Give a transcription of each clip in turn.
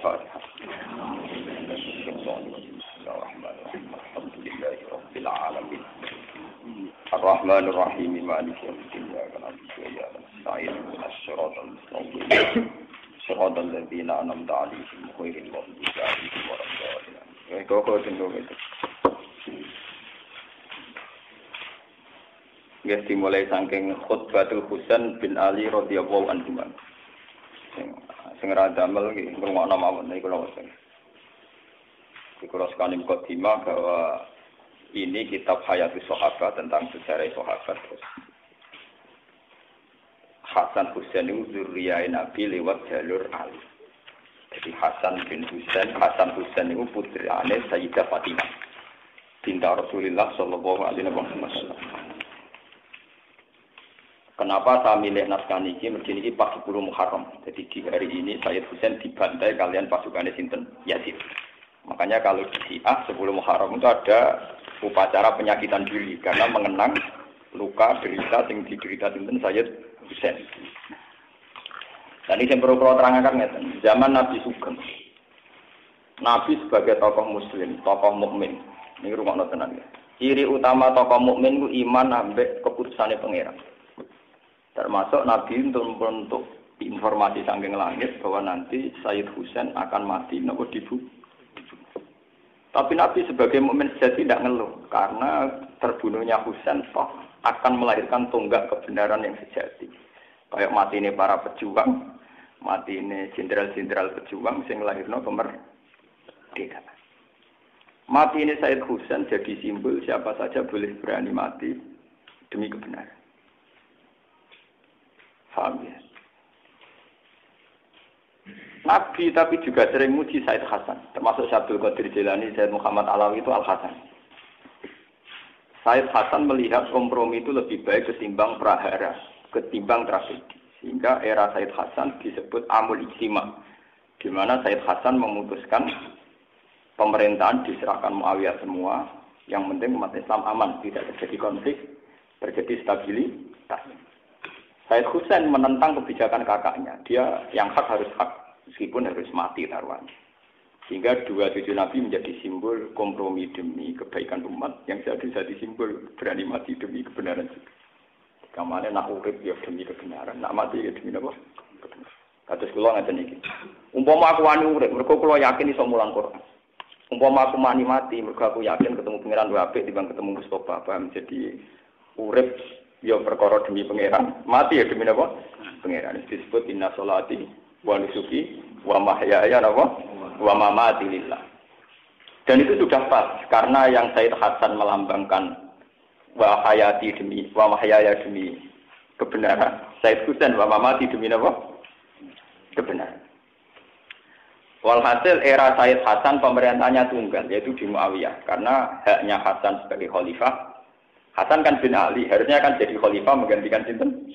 Al-Fatihah. Bismillahirrahmanirrahim. Alhamdulillahirabbil alamin. Ar-Rahmanir Rahim. Maliki yaumiddin. Iyyaka na'budu wa iyyaka nasta'in. Ihdinas siratal mustaqim. Siratal ladzina an'amta 'alaihim ghairil maghdubi 'alaihim waladdallin. Ya kok tunggu itu. Ya dimulai saking khutbatul Husain bin Ali radhiyallahu anhu. Sing ra damel iki ngrungokno mawon niku lho sing. Dikulo sekali mukadimah bahwa ini kitab Hayatus Sahabat tentang sejarah sahabat. Hasan Husain itu zuriyah Nabi lewat jalur Ali. Jadi Hasan Husain itu putrane Sayyidah Fatimah binti Rasulullah sallallahu alaihi wasallam. Kenapa saya milih naskah ini? Mergi ini pas 10 Muharram. Jadi di hari ini Sayyid Husain dibantai kalian pasukannya sinten Yazid. Makanya kalau di Syiah 10 Muharram itu ada upacara penyakitan diri karena mengenang luka derita yang diderita sinten Sayyid Husain. Dan ini yang perlu terangkan ngeten. Zaman Nabi Sugeng, Nabi sebagai tokoh Muslim, tokoh mukmin. Ini rumah tenan ya. Ciri utama tokoh mukmin itu iman ambek keputusannya pangeran. Termasuk Nabi untuk informasi saking langit bahwa nanti Sayyid Husain akan mati nopo dibunuh. Tapi Nabi sebagai mukmin sejati tidak ngeluh karena terbunuhnya Husain toh akan melahirkan tonggak kebenaran yang sejati. Kayak mati ini para pejuang, mati ini jenderal-jenderal pejuang sing lahirno kemerdekaan. Mati ini Sayyid Husain jadi simbol siapa saja boleh berani mati demi kebenaran. Paham ya? Nabi tapi juga sering muji Said Hasan, termasuk Syabdul Qadir Jilani, Said Muhammad Alawi itu Al-Hasan. Said Hasan melihat kompromi itu lebih baik ketimbang prahara, ketimbang tragedi. Sehingga era Said Hasan disebut Amul Ijtima, di mana Said Hasan memutuskan pemerintahan diserahkan Muawiyah semua, yang penting umat Islam aman, tidak terjadi konflik, terjadi stabilitas. Said Husain menentang kebijakan kakaknya. Dia yang hak harus hak, meskipun harus mati taruhannya. Sehingga dua cucu Nabi menjadi simbol kompromi demi kebaikan umat, yang jadi simbol berani mati demi kebenaran juga. Kamane nak urip ya demi kebenaran, nak mati ya demi apa? Kados kula ngaten iki. Umpama aku wani urip, mergo kula yakin iso mulang Quran. Umpama aku mati, mergo aku yakin ketemu pangeran luwih apik timbang ketemu Mustofa. Paham? Jadi urip ya perkara demi pangeran, mati ya demi apa? Pangeran. Disebut inna sholati wa nusuki wa mahyaya wa mamati lillah. Dan itu sudah pas karena yang Said Hasan melambangkan wa hayati demi wa mahyaya demi kebenaran. Said Husain wa mamati demi apa? Kebenaran. Walhasil era Said Hasan pemerintahnya tunggal yaitu di Muawiyah karena haknya Hasan sebagai khalifah. Hasan kan bin Ali, harusnya kan jadi khalifah menggantikan sinten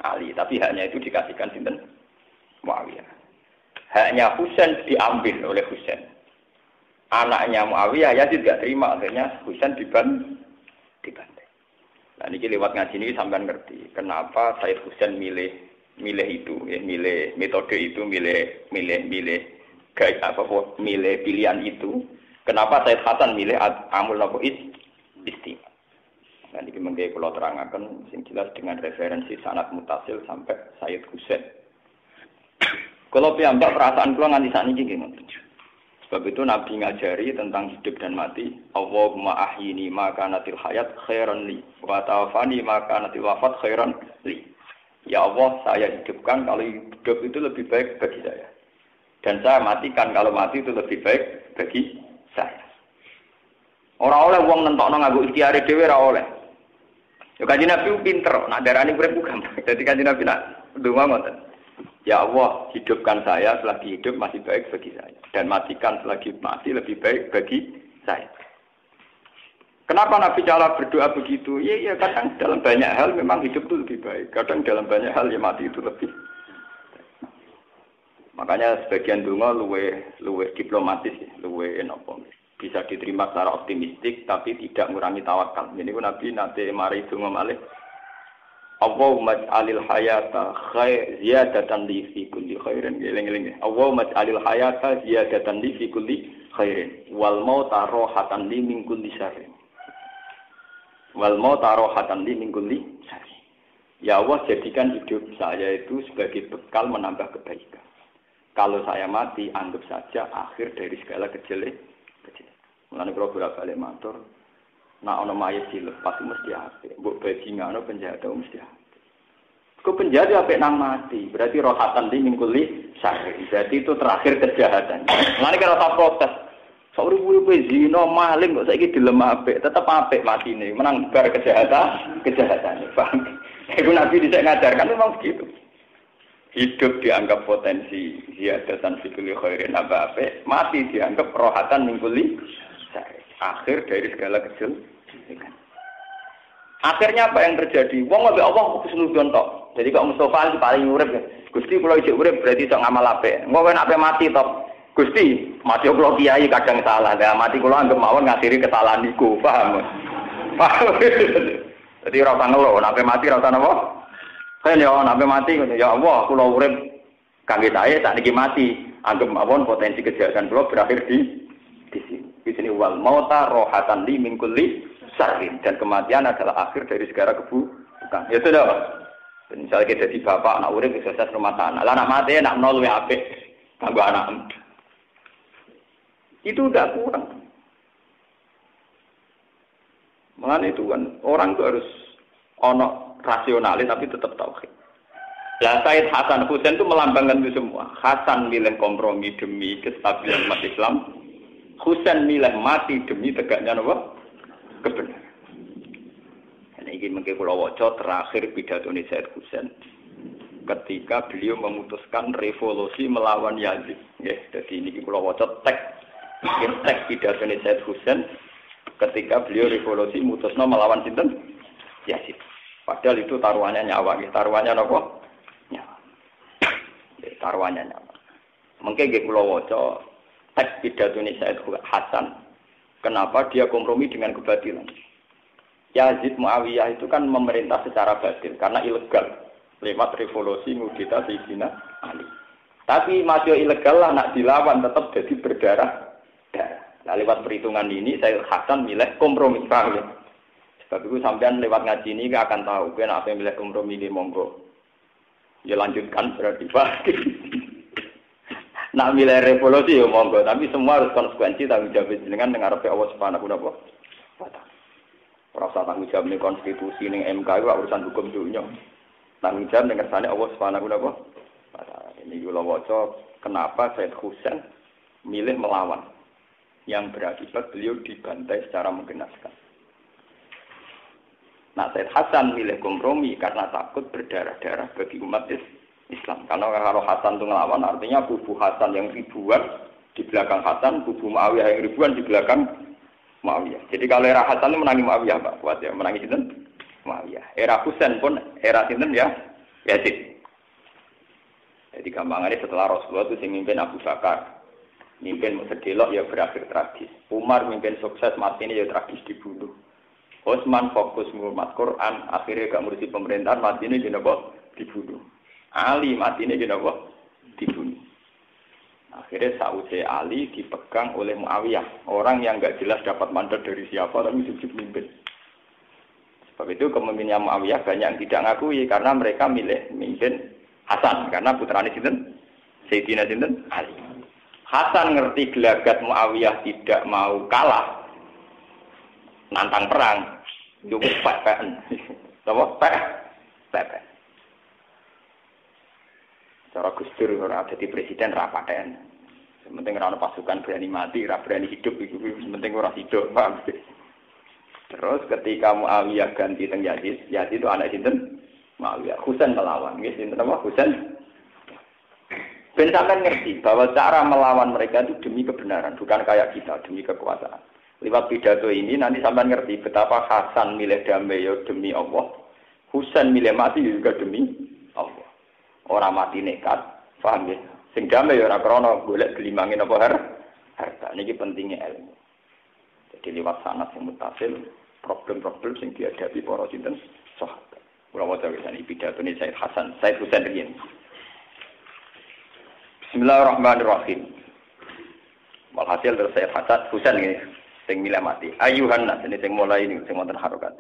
Ali, tapi haknya itu dikasihkan sinten Muawiyah. Haknya Husain diambil oleh Husain. Anaknya Muawiyah Yazid tidak terima, akhirnya Husain dibantai. Nah ini lewat ngaji ini sampean ngerti kenapa Said Husain milih itu, milih metode itu, milih pilihan itu. Kenapa Said Hasan milih amul napa istimewa. Nah, ini mungkin kalau terangkan, yang jelas dengan referensi sanad mutasil sampai Sayyid Husain. Kalau piyambak perasaan kula nganti sakniki nggih. Sebab itu Nabi ngajari tentang hidup dan mati. Allahumma ahyini ma kanatil hayat khairan li wa tawaffani ma kanatil wafat khairan li. Ya Allah, saya hidupkan kalau hidup itu lebih baik bagi saya. Dan saya matikan kalau mati itu lebih baik bagi saya. Ora oleh wong nentokno nganggo ikhtiare dhewe ora oleh. Ya Kanjeng Nabi pinter, nak darani urip ku gampang. Dadi Kanjeng Nabi nak ndonga ngoten. Ya Allah, hidupkan saya selagi hidup masih baik bagi saya dan matikan selagi mati lebih baik bagi saya. Kenapa Nabi cara berdoa begitu? Ya kadang dalam banyak hal memang hidup itu lebih baik. Kadang dalam banyak hal ya mati itu lebih. Makanya sebagian donga luweh diplomatis, luweh napa. Bisa diterima secara optimistik tapi tidak mengurangi tawakal. Ini pun Nabi nanti mari donga malih. Allahumma ij'alil hayata ziyadatan li fi kulli khairin. Eling-eling. Allahumma ij'alil hayata ziyadatan li fi kulli khairin. Wal mauta rohatan li min kulli syarrin. Wal mauta rohatan li min kulli syarrin. Ya Allah, jadikan hidup saya itu sebagai bekal menambah kebaikan. Kalau saya mati, anggap saja akhir dari segala kejelekan. Mulane kula bolak-balik matur, nek ana mayit dilepas mesti apik. Mbok bajingane penjahat mesti apik. Kok penjahat apik nang mati, berarti rohatan li mingkuli syarri. Jadi itu terakhir kejahatan. Mulane kira ora protes. Sauri-uri zina maling kok saiki dilem apik, tetep apik matine, menang bar kejahatan. Paham? Iku Nabi dhisik ngajarkan memang begitu. Hidup dianggap potensi ziyadatan fikul khairin apik, mati dianggap rohatan mingkuli akhir dari segala kejelekan. Akhirnya apa yang terjadi? Wong ambek Allah khusnudon tok. Jadi kok Mustofa paling urip ya. Gusti kula isih urip berarti iso ngamal apik. Engko nek ape mati tok. Gusti, mati kula kiai kadang salah. Lah mati kula anggap mawon ngakhiri kesalahan niku, paham? Paham. Jadi ora usah ngeluh, nek ape mati ora usah napa? Kan ya nek ape mati ya Allah kula urip kangge sae sakniki mati. Anggap mawon potensi kejahatan kula berakhir di sini. Di sini wal mauta rohatan li min kulli syarrin, dan kematian adalah akhir dari segala keburukan. Ya sudah. Misalnya kita jadi bapak anak urip sukses rumah tangga. Lah anak mati nak nol luwih apik kanggo anak. Itu udah kurang. Mengenai itu kan orang itu harus ono rasionalis tapi tetap tauhid. Lah Said Hasan Husain itu melambangkan itu semua. Hasan milih kompromi demi kestabilan umat Islam. Husain milih mati demi tegaknya apa? Kebenaran. Ini mungkin kula waca terakhir pidato Said Husain ketika beliau memutuskan revolusi melawan Yazid. Nggih, dadi niki kula waca teks pidato Said Husain ketika beliau revolusi mutusno melawan sinten? Yazid. Padahal itu taruhannya nyawa, nggih. Taruhannya napa? Nyawa. Nggih, taruhannya nyawa. Mungkin nggih kula waca teks pidato Said Hasan, kenapa dia kompromi dengan kebatilan. Yazid Muawiyah itu kan memerintah secara batil karena ilegal lewat revolusi ngudita Sayyidina Ali. Tapi masih ilegal lah nak dilawan tetap jadi berdarah. Nah, lewat perhitungan ini Said Hasan milih kompromi, paham ya? Sebab itu sampean lewat ngaji ini akan tahu kan apa yang milih kompromi ini, monggo. Ya lanjutkan berarti Pak. Nak milih revolusi ya monggo, tapi semua harus konsekuensi tanggung jawab jenengan dengan Allah Subhanahu wa taala. Ora usah tanggung jawab ning konstitusi ning MK itu urusan hukum dunia. Tanggung jawab ning kersane Allah Subhanahu wa taala. Ini kula waca kenapa Said Husain milih melawan yang berakibat beliau dibantai secara menggenaskan. Nah, Said Hasan milih kompromi karena takut berdarah-darah bagi umat Islam. Karena kalau Hasan itu ngelawan, artinya kubu Hasan yang ribuan di belakang Hasan, kubu Muawiyah yang ribuan di belakang Muawiyah. Jadi kalau era Hasan itu menangi Muawiyah, Pak, kuat ya, menangi sinten? Muawiyah. Era Husain pun era sinten ya? Yazid. Jadi gampangannya setelah Rasulullah itu mimpin Abu Bakar, mimpin sedelok ya berakhir tragis. Umar mimpin sukses, mati ini ya tragis dibunuh. Utsman fokus menghormat Quran, akhirnya gak ngurusi pemerintahan, mati ini dibunuh. Ali mati ini dibunuh. Akhirnya sausai Ali dipegang oleh Muawiyah, orang yang nggak jelas dapat mandat dari siapa tapi sujud mimpin. Sebab itu kepemimpinan Muawiyah banyak yang tidak ngakui karena mereka milih mimpin Hasan karena putrane sinten? Sayyidina sinten? Ali. Hasan ngerti gelagat Muawiyah tidak mau kalah, nantang perang, cukup pepen. Apa? Pepen. Cara Gus Dur ora dadi presiden ra paten. Penting ora ana pasukan berani mati, ora berani hidup iku penting ora hidup, paham. Terus ketika Muawiyah ganti teng Yazid, Yazid itu anak sinten? Muawiyah. Husain melawan, nggih sinten apa? Husain. Ben sampean ngerti bahwa cara melawan mereka itu demi kebenaran, bukan kayak kita demi kekuasaan. Lewat pidato ini nanti sampean ngerti betapa Hasan milih damai ya demi Allah. Husain milih mati juga demi Allah. Orang mati nekat, paham ya? Sing damai ya ora krana golek gelimangin apa harta. Niki pentingnya ilmu. Jadi lewat sanad sing mutasil, problem-problem sing dihadapi para sinten sahabat. Kula waca ini pidatone Said Husain riyen. Bismillahirrahmanirrahim. Walhasil terus Said Husain ini sing milih mati. Ayuhan nas ini sing mulai ini sing wonten harokat.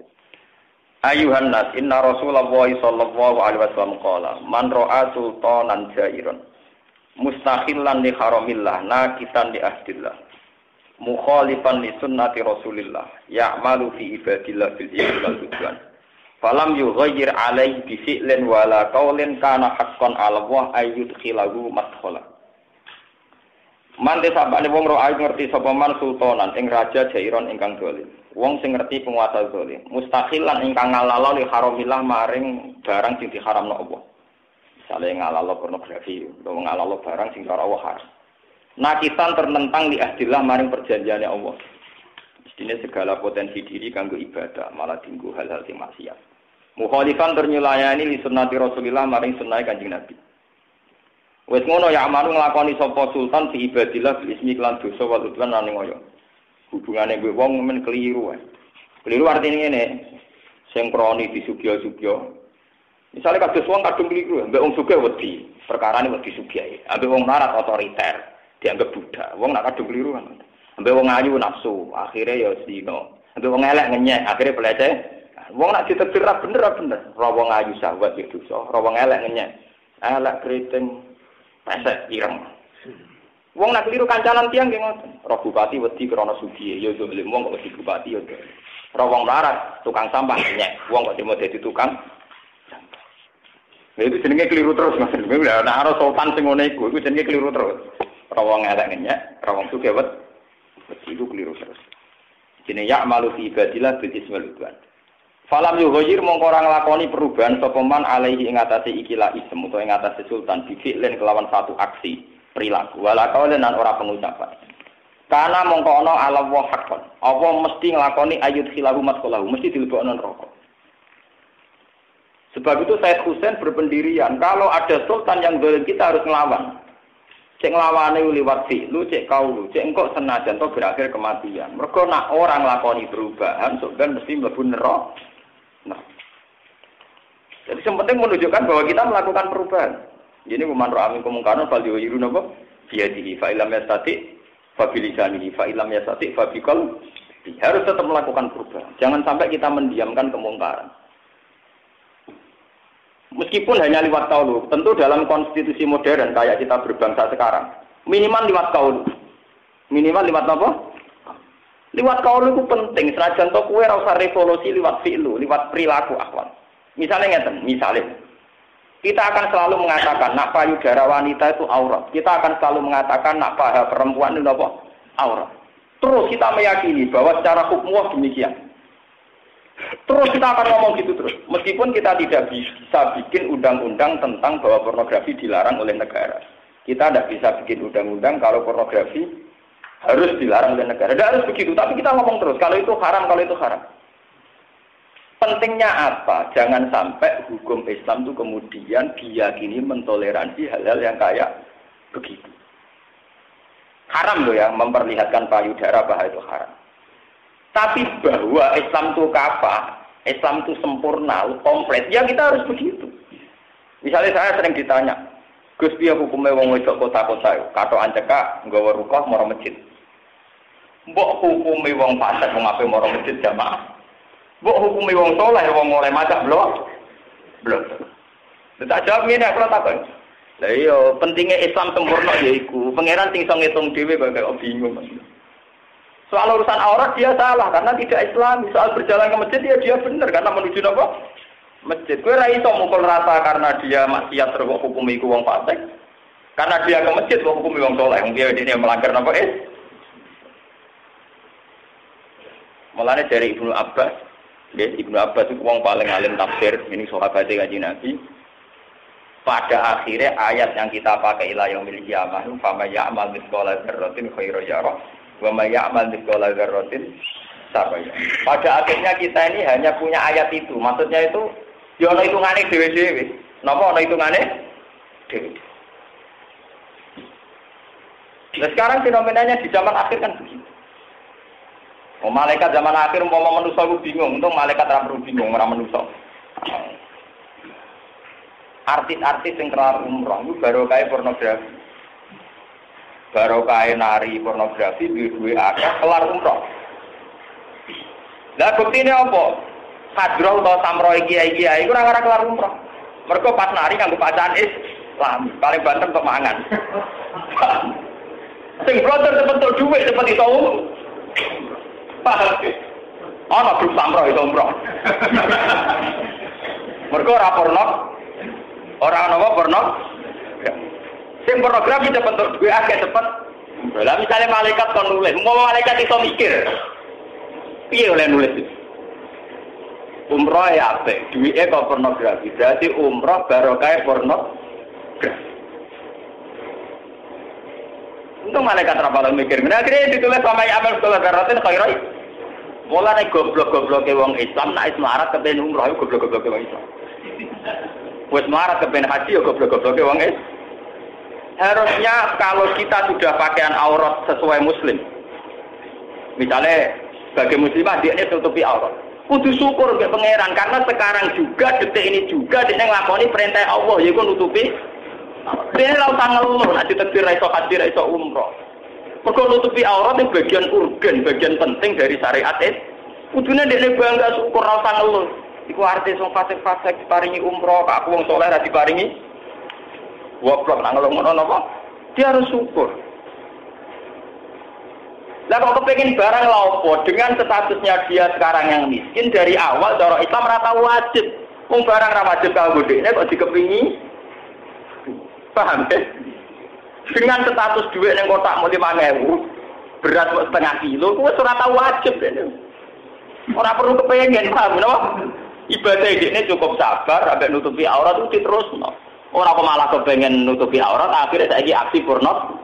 Ayuhan nas inna Rasulullah sallallahu alaihi wasallam qala man ra'a sultanan jairon mustakhillan li haramillah nakitan li ahdillah mukhalifan li sunnati Rasulillah ya'malu fi ibadillah bil wal udwan falam yughayyir alaihi bi fi'lin wala qaulin kana haqqan 'ala Allah ayyudkhilahu madkhala. Mante sabane wong roh ayu ngerti sapa man sultanan ing raja jairon ingkang dolim. Wong sing ngerti penguasa dolim, mustakhilan ingkang ngalalo li haramillah maring barang sing diharamno Allah. Misale ngalalo pornografi, utawa ngalalo barang sing ora Allah haram. Nakisan tertentang li ahdillah maring perjanjiane Allah. Mestine segala potensi diri kanggo ibadah malah dinggo hal-hal sing maksiat. Mukhalifan ternyulayani li sunnati Rasulillah maring sunnahe Kanjeng Nabi. Wes ngono ya amaru nglakoni sapa sultan fi ibadillah bil ismi lan dosa wa udwan lan ngoyo. Hubungane kowe wong men keliru wae. Keliru artine ngene. Sing kroni disugya-sugya. Misale kados wong kadung keliru, mbek wong sugih wedi, perkarane wedi sugih. Ambek wong larat otoriter, dianggap budak. Wong nak kadung keliru kan. Ambek wong ayu nafsu, akhire ya zina. Ambek wong elek ngenyek, akhire pelece. Wong nak ditetir ra bener. Ora wong ayu sahabat ya dosa, ora wong elek ngenyek. Elek kriting pesek ireng. Wong nak keliru kancanan tiyang nggih ngoten. Roh bupati wedi krana sugih, ya zalim wong kok wedi bupati ya. Roh wong larat tukang sampah nyek, wong kok demo dadi tukang sampah. Lha itu jenenge keliru terus Mas. Lha nek ana sultan sing ngene iku jenenge keliru terus. Roh wong elek nyek, roh wong sugih wedi iku keliru terus. Jenenge ya'malu fi ibadillah bil ismil udwan. Falam yughayir mongko ora nglakoni perubahan sapa man alaihi ing atase ikilah isem utawa ing atase sultan bifi'len kelawan satu aksi perilaku wala kaulen lan ora pengucapan. Karena mongko ana ala wa haqqan. Apa mesti nglakoni ayut khilahu madkhalahu, mesti dilebokno neraka. Sebab itu Said Husain berpendirian kalau ada sultan yang zalim kita harus nglawan. Cek nglawane liwat fi'lu, cek kaulu, cek engko senajan to berakhir kematian. Mergo nak orang nglakoni perubahan sok ben mesti mlebu neraka. Nah, jadi yang penting menunjukkan bahwa kita melakukan perubahan. Ini man ra'a minkum munkaran falyughayyirhu napa biyadihi fa illam yastati fa bilisanihi fa illam yastati fa biqalbihi. Harus tetap melakukan perubahan. Jangan sampai kita mendiamkan kemungkaran. Meskipun hanya lewat qaul, tentu dalam konstitusi modern kayak kita berbangsa sekarang, minimal lewat qaul. Minimal lewat apa? Liwat kaul itu penting, senajan to kowe ora usah revolusi liwat fi'lu, liwat perilaku akhwat. Misalnya ngeten, kita akan selalu mengatakan nak payudara wanita itu aurat. Kita akan selalu mengatakan nak paha perempuan itu apa? Aurat. Terus kita meyakini bahwa secara hukum demikian. Terus kita akan ngomong gitu terus. Meskipun kita tidak bisa bikin undang-undang tentang bahwa pornografi dilarang oleh negara. Kita tidak bisa bikin undang-undang kalau pornografi harus dilarang oleh negara. Tidak harus begitu, tapi kita ngomong terus. Kalau itu haram, kalau itu haram. Pentingnya apa? Jangan sampai hukum Islam itu kemudian diyakini mentoleransi hal-hal yang kayak begitu. Haram loh ya, memperlihatkan payudara bahwa itu haram. Tapi bahwa Islam itu kafah, Islam itu sempurna, komplit, ya kita harus begitu. Misalnya saya sering ditanya, Gus piye hukume wong wedok kota-kota kathok cekak nggawa rukah marang masjid. Mbok hukume wong fasik wong ape marang masjid jamaah. Mbok hukume wong saleh wong oleh maca blok. Tak jawab ngene aku takon. Lah iya pentingnya Islam sempurna yaiku pangeran sing iso ngitung dhewe kok bingung. Soal urusan aurat dia salah karena tidak Islam. Soal berjalan ke masjid dia benar karena menuju apa? Masjid. Kowe ra iso mukul rata karena dia maksiat terus kok hukum iku wong fasik. Karena dia ke masjid kok hukum wong saleh, wong dia melanggar napa Mulane dari Ibnu Abbas, Ibnu Abbas itu wong paling alim tafsir, ini sahabat Kanjeng Nabi. Pada akhirnya ayat yang kita pakai ila yaumil qiyamah, fa may ya'mal mithqala dzarratin khairan yarah, wa may ya'mal mithqala dzarratin syarran yarah. Pada akhirnya kita ini hanya punya ayat itu. Maksudnya itu ya ana hitungane dhewe-dhewe. Napa ana hitungane? Dhewe. Nah, sekarang fenomenanya di zaman akhir kan begitu. Malaikat zaman akhir umpama manusa ku bingung, untung malaikat ora perlu bingung ora manusa. artis-artis yang kelar umroh itu baru kayak pornografi. Baru kayak nari pornografi duwe akeh kelar umroh. Lah buktine apa? Hadroh atau samroe kiai-kiai iku ora kelar umroh. Mergo pas nari kanggo bacaan Islam, paling banter untuk mangan. Sing brother cepet duit cepet iso umroh. Ana grup samroe iso umroh. Mergo ora porno. Ora ana porno. Sing pornografi cepet duwe akeh cepet. Lah misale malaikat kon nulis, mau malaikat iso mikir. Piye oleh nulis? Umroh ya apik, duwike kok pornografi. Berarti umroh barokah pornografi. Untung malaikat ra bakal mikir. Akhirnya ditulis sama amal saleh karatin khairai. Mulane goblok-gobloke wong Islam nek melarat kepen umroh goblok-gobloke wong Islam. Wis melarat kepen haji ya goblok-gobloke wong Islam. Harusnya kalau kita sudah pakaian aurat sesuai muslim. Misalnya sebagai muslimah dia tutupi aurat. Kudu syukur ke pangeran karena sekarang juga detik ini juga dia nglakoni perintah Allah yaiku nutupi. Dia ora usah ngeluh nek ditakdir ra iso haji ra iso umroh. Mergo nutupi aurat itu bagian urgen, bagian penting dari syariat itu. Kudune dekne bangga syukur ra usah ngeluh. Iku artis wong fasik-fasik diparingi umroh, kok aku wong saleh ra diparingi. Goblok nang ngono napa? Dia harus syukur. Lah kok kepengin barang lha opo dengan statusnya dia sekarang yang miskin dari awal cara Islam ora tau wajib. Wong barang ra wajib kanggo dekne kok dikepingi. Paham ya? Dengan status duit ning kotak mau 5.000, berat kok setengah kilo, kuwi ora tau wajib dene. Ora perlu kepengin, paham napa? Ibadah dekne cukup sabar sampai nutupi aurat itu diterusno. Ora kok malah kepengen nutupi aurat akhirnya saiki aksi porno.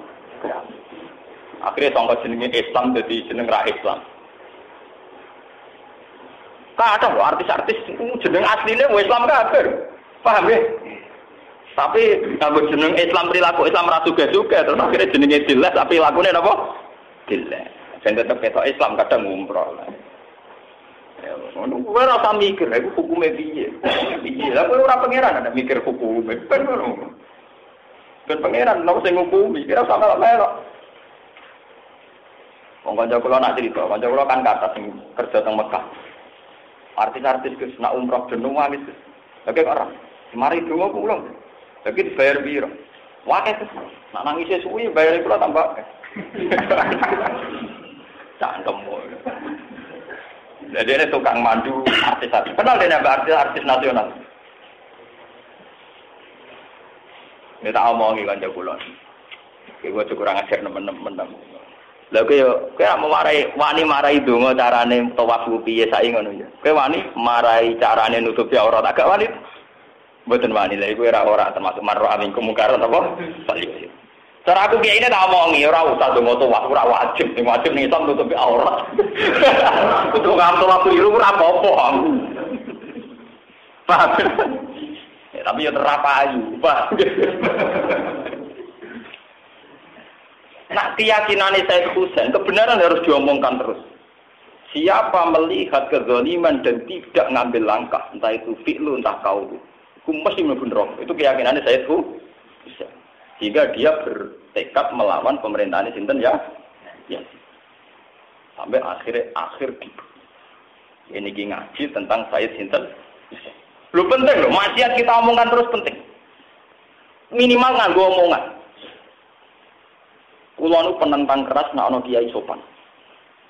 Akhirnya sangka jenenge Islam jadi jeneng ra Islam. Kadang lho artis-artis jeneng asline wong Islam kabeh. Paham ya? Tapi kalau jeneng Islam perilaku Islam ra juga terus akhirnya jenenge jelas tapi lakune napa? Jelas. Jan tetep ketok Islam kadang umroh lah. Ya, ngono ora usah mikir, iku hukume piye. Piye? Lah kowe ora pangeran ada mikir hukume. Ben ngono. Ben pangeran lho sing ngukumi, kira sama melok. Wong kanca kula nak cerita, kanca kula kan kata sing kerja teng Mekah. Artis-artis Gus nak umroh jeneng wis. Lha kok ora. Mari donga pulang. Lagi dibayar piro? Wae terus. Nak nangis suwi bayar kula tambah. Cangkem. Jadi ini tukang mandu artis-artis. Kenal dia artis nasional. Ini tak omongi kan jagulan. Gue kurang ajar temen-temen. Lalu kayak mau wani marai dongo carane tawaf piye saiki ngono ya. Kayak wani marai carane nutupi aurat agak wani. Mboten wani lha iku ora termasuk marro amin kemungkaran apa? Salih. Cara aku kiai ini tak omongi ora usah dongo tawaf ora wajib, sing wajib ning Islam nutupi aurat. Kudu ngamtul aku iru ora apa-apa. Paham? Ya, tapi ya terapayu, paham. Nak keyakinan Said Husain, kebenaran harus diomongkan terus. Siapa melihat kezaliman dan tidak ngambil langkah, entah itu fi'lu, entah qaulu, mesti mlebu neraka. Itu keyakinan Said Husain. Sehingga dia bertekad melawan pemerintahan sinten ya. Sampai akhir ini ngaji tentang Said sinten. Lu penting loh, maksiat kita omongkan terus penting. Minimal nganggo omongan. Kulo nu penentang keras nek ana kiai sopan.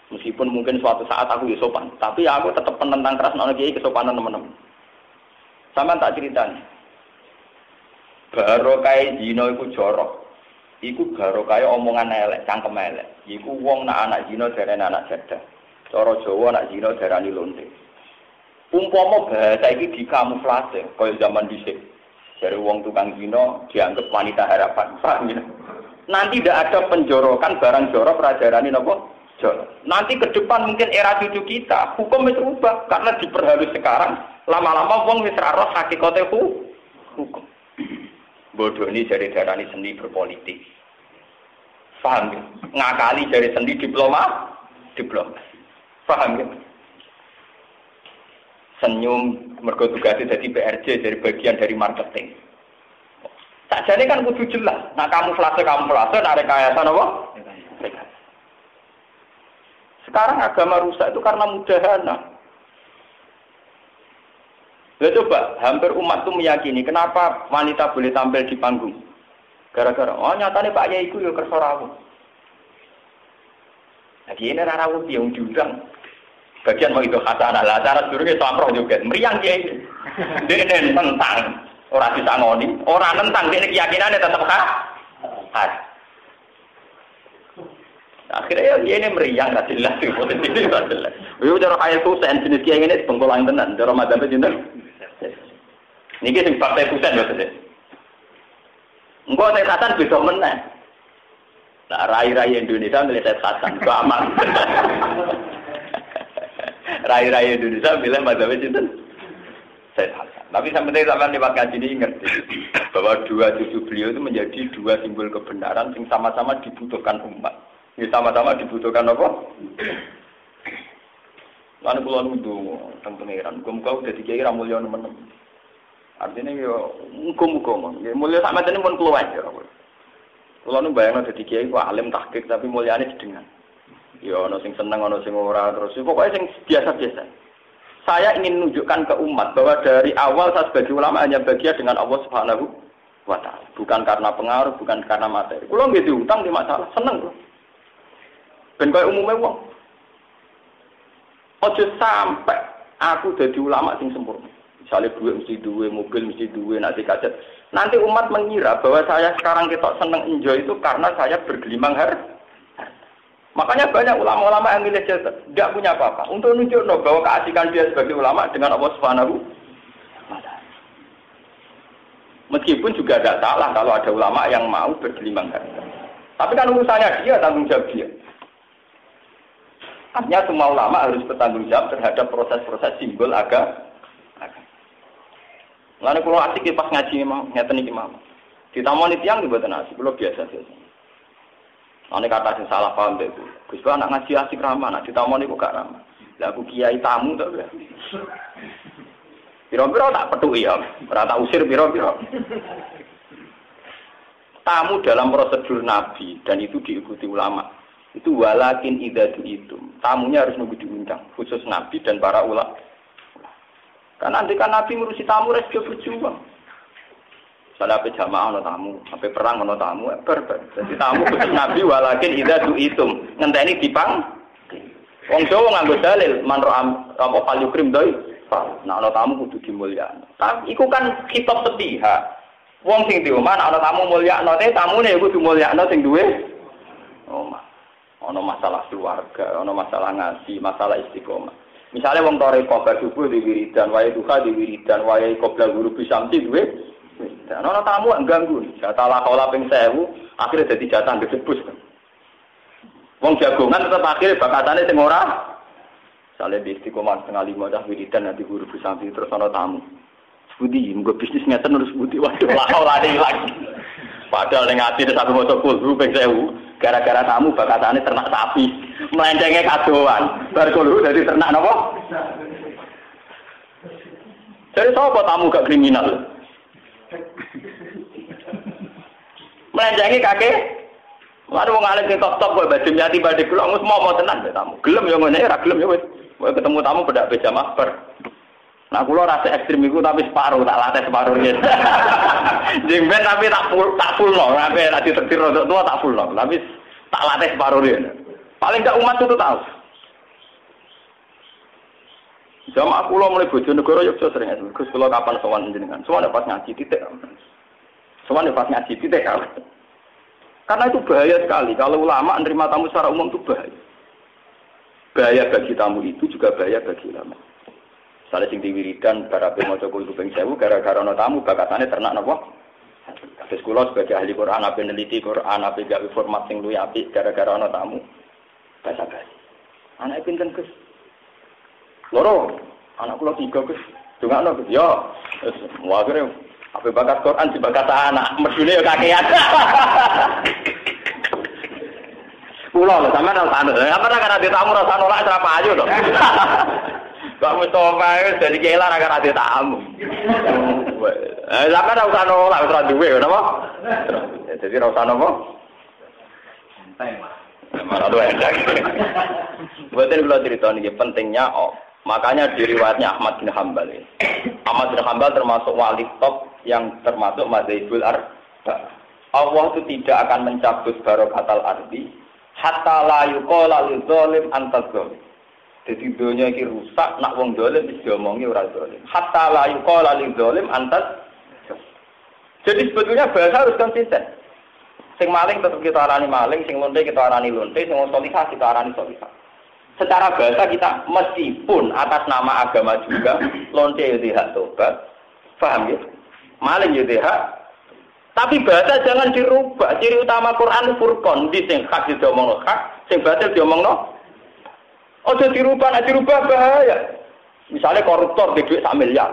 Meskipun mungkin suatu saat aku ya sopan, tapi aku tetap penentang keras nek ana kiai kesopanan teman-teman. Sampeyan tak critani. Barokah zina iku jorok. Iku barokah omongan elek, cangkem elek. Iku wong nek anak zina darane anak jadah. Cara Jawa nek zina darani lonte. Umpama bahasa iki dikamuflase kaya zaman dhisik. Dari wong tukang zina dianggap wanita harapan. Paham ya? Nanti tidak ada penjorokan barang jorok rajarani nopo jorok. Nanti ke depan mungkin era cucu kita hukum itu berubah karena diperhalus sekarang lama-lama wong wis ra roh hakikate hukum. Bodoh ini dari darani seni berpolitik. Paham ya? Ngakali dari seni diploma. Paham ya? Senyum mergo tugasnya jadi PRJ dari bagian dari marketing. Sajane kan kudu jelas. Nah kamuflase, nah rekayasa apa? Rekayasa. Sekarang agama rusak itu karena mudahana. Ya coba, hampir umat itu meyakini kenapa wanita boleh tampil di panggung. Gara-gara, oh nyatanya Pak Yai itu ya kersa rawuh. Nah ini rawuh yang diundang. Bagian mau itu kata lah, cara suruhnya samproh juga. Meriang dia ini. Dia tentang. Orang bisa ngoni. Orang tentang, dia keyakinannya tetap khas. Akhirnya ya ini meriang, gak jelas. Ini gak jelas. Itu cara kaya Tusen, jenis kiai ini bengkolang tenan. Cara madhabnya jenis. Ini yang fakta Tusen maksudnya. Enggak Said Hasan bisa menang. Nah, rai-rai Indonesia milih Said Hasan, itu aman. Rai-rai Indonesia milih mazhabnya cinten Said Hasan. Tapi sampai lewat kaji ini ngerti bahwa dua cucu beliau itu menjadi dua simbol kebenaran yang sama-sama dibutuhkan umat. Ini sama-sama dibutuhkan apa? Lalu kalau nuduh tentang pengiran, muka udah dikira mulia teman-teman. Artinya yo muga-muga mulia sama tadi pun keluar ya. Kalau nu bayangno dadi kiai ku alim tahqiq tapi mulyane sedengan. Ya ono sing seneng ono sing ora terus pokoknya sing biasa-biasa. Saya ingin menunjukkan ke umat bahwa dari awal saya sebagai ulama hanya bahagia dengan Allah Subhanahu wa taala, bukan karena pengaruh, bukan karena materi. Kulo nggih diutang di masalah, seneng kok. Ben koyo umume wong. Ojo sampai aku jadi ulama sing sempurna. Misalnya duit mesti duit, mobil mesti duit, nanti kaget. Nanti umat mengira bahwa saya sekarang kita senang enjoy itu karena saya bergelimang harta. Makanya banyak ulama-ulama yang milih jasa, tidak punya apa-apa. Untuk menunjukkan bahwa keasikan dia sebagai ulama dengan Allah Subhanahu wa taala. Meskipun juga tidak salah kalau ada ulama yang mau bergelimang harta. Tapi kan urusannya dia, tanggung jawab dia. Artinya semua ulama harus bertanggung jawab terhadap proses-proses simbol agama. Lalu kalau asik pas ngaji mau, ngeten iki mau. Ditamoni tiyang di mboten asik, kalau biasa-biasa. Ane kata sing salah paham itu. Gus anak ngaji asik ramah, nak ditamoni kok gak ramah. Lah aku kiai tamu to. Piro-piro tak petuki ya, ora tak usir piro-piro. Tamu dalam prosedur Nabi dan itu diikuti ulama. Itu walakin idza itu. Tamunya harus nunggu diundang, khusus Nabi dan para ulama. Karena nanti kan Nabi ngurusi tamu resiko berjuang. Salah apa jamaah ono tamu, apa perang ono tamu, berber. Jadi tamu khusus Nabi walakin idza du'itum. Ngenteni dipang. Wong Jawa nganggo dalil man apa palyukrim doi. Nah ono tamu kudu dimulyakno. Tapi iku kan kitab setiha. Wong sing di omah ana tamu mulyakno, tamune kudu mulyakno sing duwe omah. Ono masalah keluarga, ono masalah ngaji, masalah istiqomah. Misalnya wong toreko bar subuh di wiridan, wae duha di wiridan, wae qobla guru bisamti duwe. Dan ana tamu ganggu. Jatah lakola ping 1000, akhirnya dadi jatah gedebus. Wong jagongan tetep akhirnya bakatane sing ora. Misale di istiqomah setengah 5 dah wiridan nanti guru bisamti terus ana tamu. Budi, muga bisnis ngeten terus budi waduh lakola lagi. Padahal ning ati sak moco guru ping 1000, gara-gara tamu bakatane ternak sapi. Melencenge kadoan. Bar kulo dadi ternak napa? Jadi sapa tamu gak kriminal? Melencenge kakek. Lalu wong alim sing top-top kowe badhe nyati badhe kula ngus mau tenan tamu. Gelem yo ngene ora gelem yo wis. Ketemu tamu bedak beja makbar. Nah kula rasa ekstrim iku tapi separuh tak latih separuh yen. Jeng ben tapi tak full no, tapi nek ditektir rodok tua tak full no, tapi tak latih separuh yen. Paling gak umat itu tahu. Jamaah kula mulai Bojonegoro yo sering itu. Gus kula kapan sowan jenengan? Sowan pas ngaji titik. Sowan pas ngaji titik. Karena itu bahaya sekali kalau ulama menerima tamu secara umum itu bahaya. Bahaya bagi tamu itu juga bahaya bagi ulama. Misalnya sing diwiridan barape maca kulo ping 1000 gara-gara ana tamu bakatane ternak napa? Kados kula sebagai ahli Quran ape neliti Quran ape gawe format sing luwih apik gara-gara ana tamu. Basa-basi. Anake pinten, Gus? Loro. Anak kula 3, Gus. Dongakno, Gus. Yo. Wis wae ape bakat Quran dibakat anak, medune yo kakean. Kula lho sampean ora tahu. Apa ora ada tamu rasa nolak serapa ayo to. Kok Mustafa wis dadi kiai ora ada tamu. Sampean ora usah nolak ora duwe napa? Jadi rasa nopo? Santai Mas. Malah tuh enak. Buatin kalau cerita ini pentingnya makanya di riwayatnya Ahmad bin Hambal ini. Ahmad bin Hambal termasuk wali top yang termasuk Madzhabul Arba'. Allah itu tidak akan mencabut barokatal ardi hatta la yuqala lil zalim anta zalim. Jadi dunia iki rusak nak wong zalim wis diomongi ora zalim. Hatta la yuqala lil zalim anta. Jadi sebetulnya bahasa harus konsisten. Sing maling tetap kita arani maling, sing lonte kita arani lonte, sing solihah kita arani solihah. Secara bahasa kita meskipun atas nama agama juga lonte itu hak tobat, paham ya? Maling itu hak. Tapi bahasa jangan dirubah. Ciri utama Quran furqan, di sing hak diomongno hak, sing batil diomongno. Ojo dirubah, nek dirubah bahaya. Misalnya koruptor di duit 1 miliar.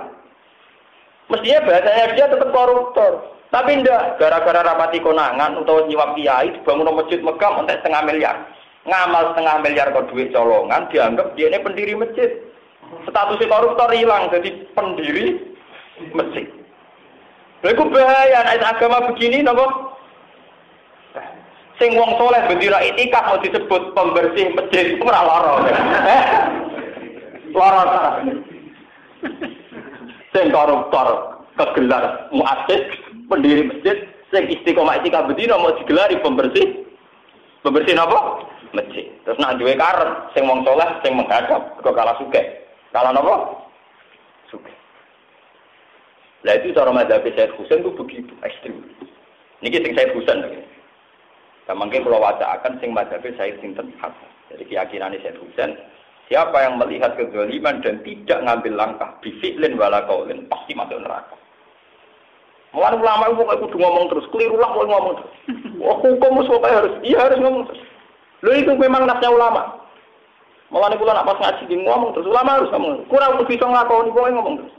Mestinya bahasanya dia tetap koruptor. Tapi ndak, gara-gara rapati konangan atau nyiwap kiai dibangun masjid Mekah entek 0,5 miliar. Ngamal 0,5 miliar kok duit colongan dianggap dia ini pendiri masjid. Statusnya koruptor hilang jadi pendiri masjid. Lha iku bahaya nek agama begini napa? Sing wong soleh bendera itikaf mau disebut pembersih masjid ora lara. Lara ta. Sing koruptor kegelar muassis pendiri masjid sing istiqomah itikaf bedina mau digelari pembersih apa? Masjid. Terus nak duwe karep sing wong saleh sing menghadap kok kalah sugih. Kalah napa? Sugih. Lah itu cara mazhab Said Husain itu begitu ekstrim. Niki sing Said Husain lho. Samangke kula wacakan sing mazhab Said sinten Hasan. Jadi keyakinan Said Husain siapa yang melihat kezaliman dan tidak ngambil langkah bifi'lin wala qaulin pasti masuk neraka. Mulai ulama itu kudu ngomong terus, keliru lah kalau ngomong terus. Hukum supaya harus ngomong terus. Lo itu memang nasnya ulama. Mulai pula nak pas ngaji ngomong terus, ulama harus ngomong. Kurang bisa ngakoni boleh ngomong terus.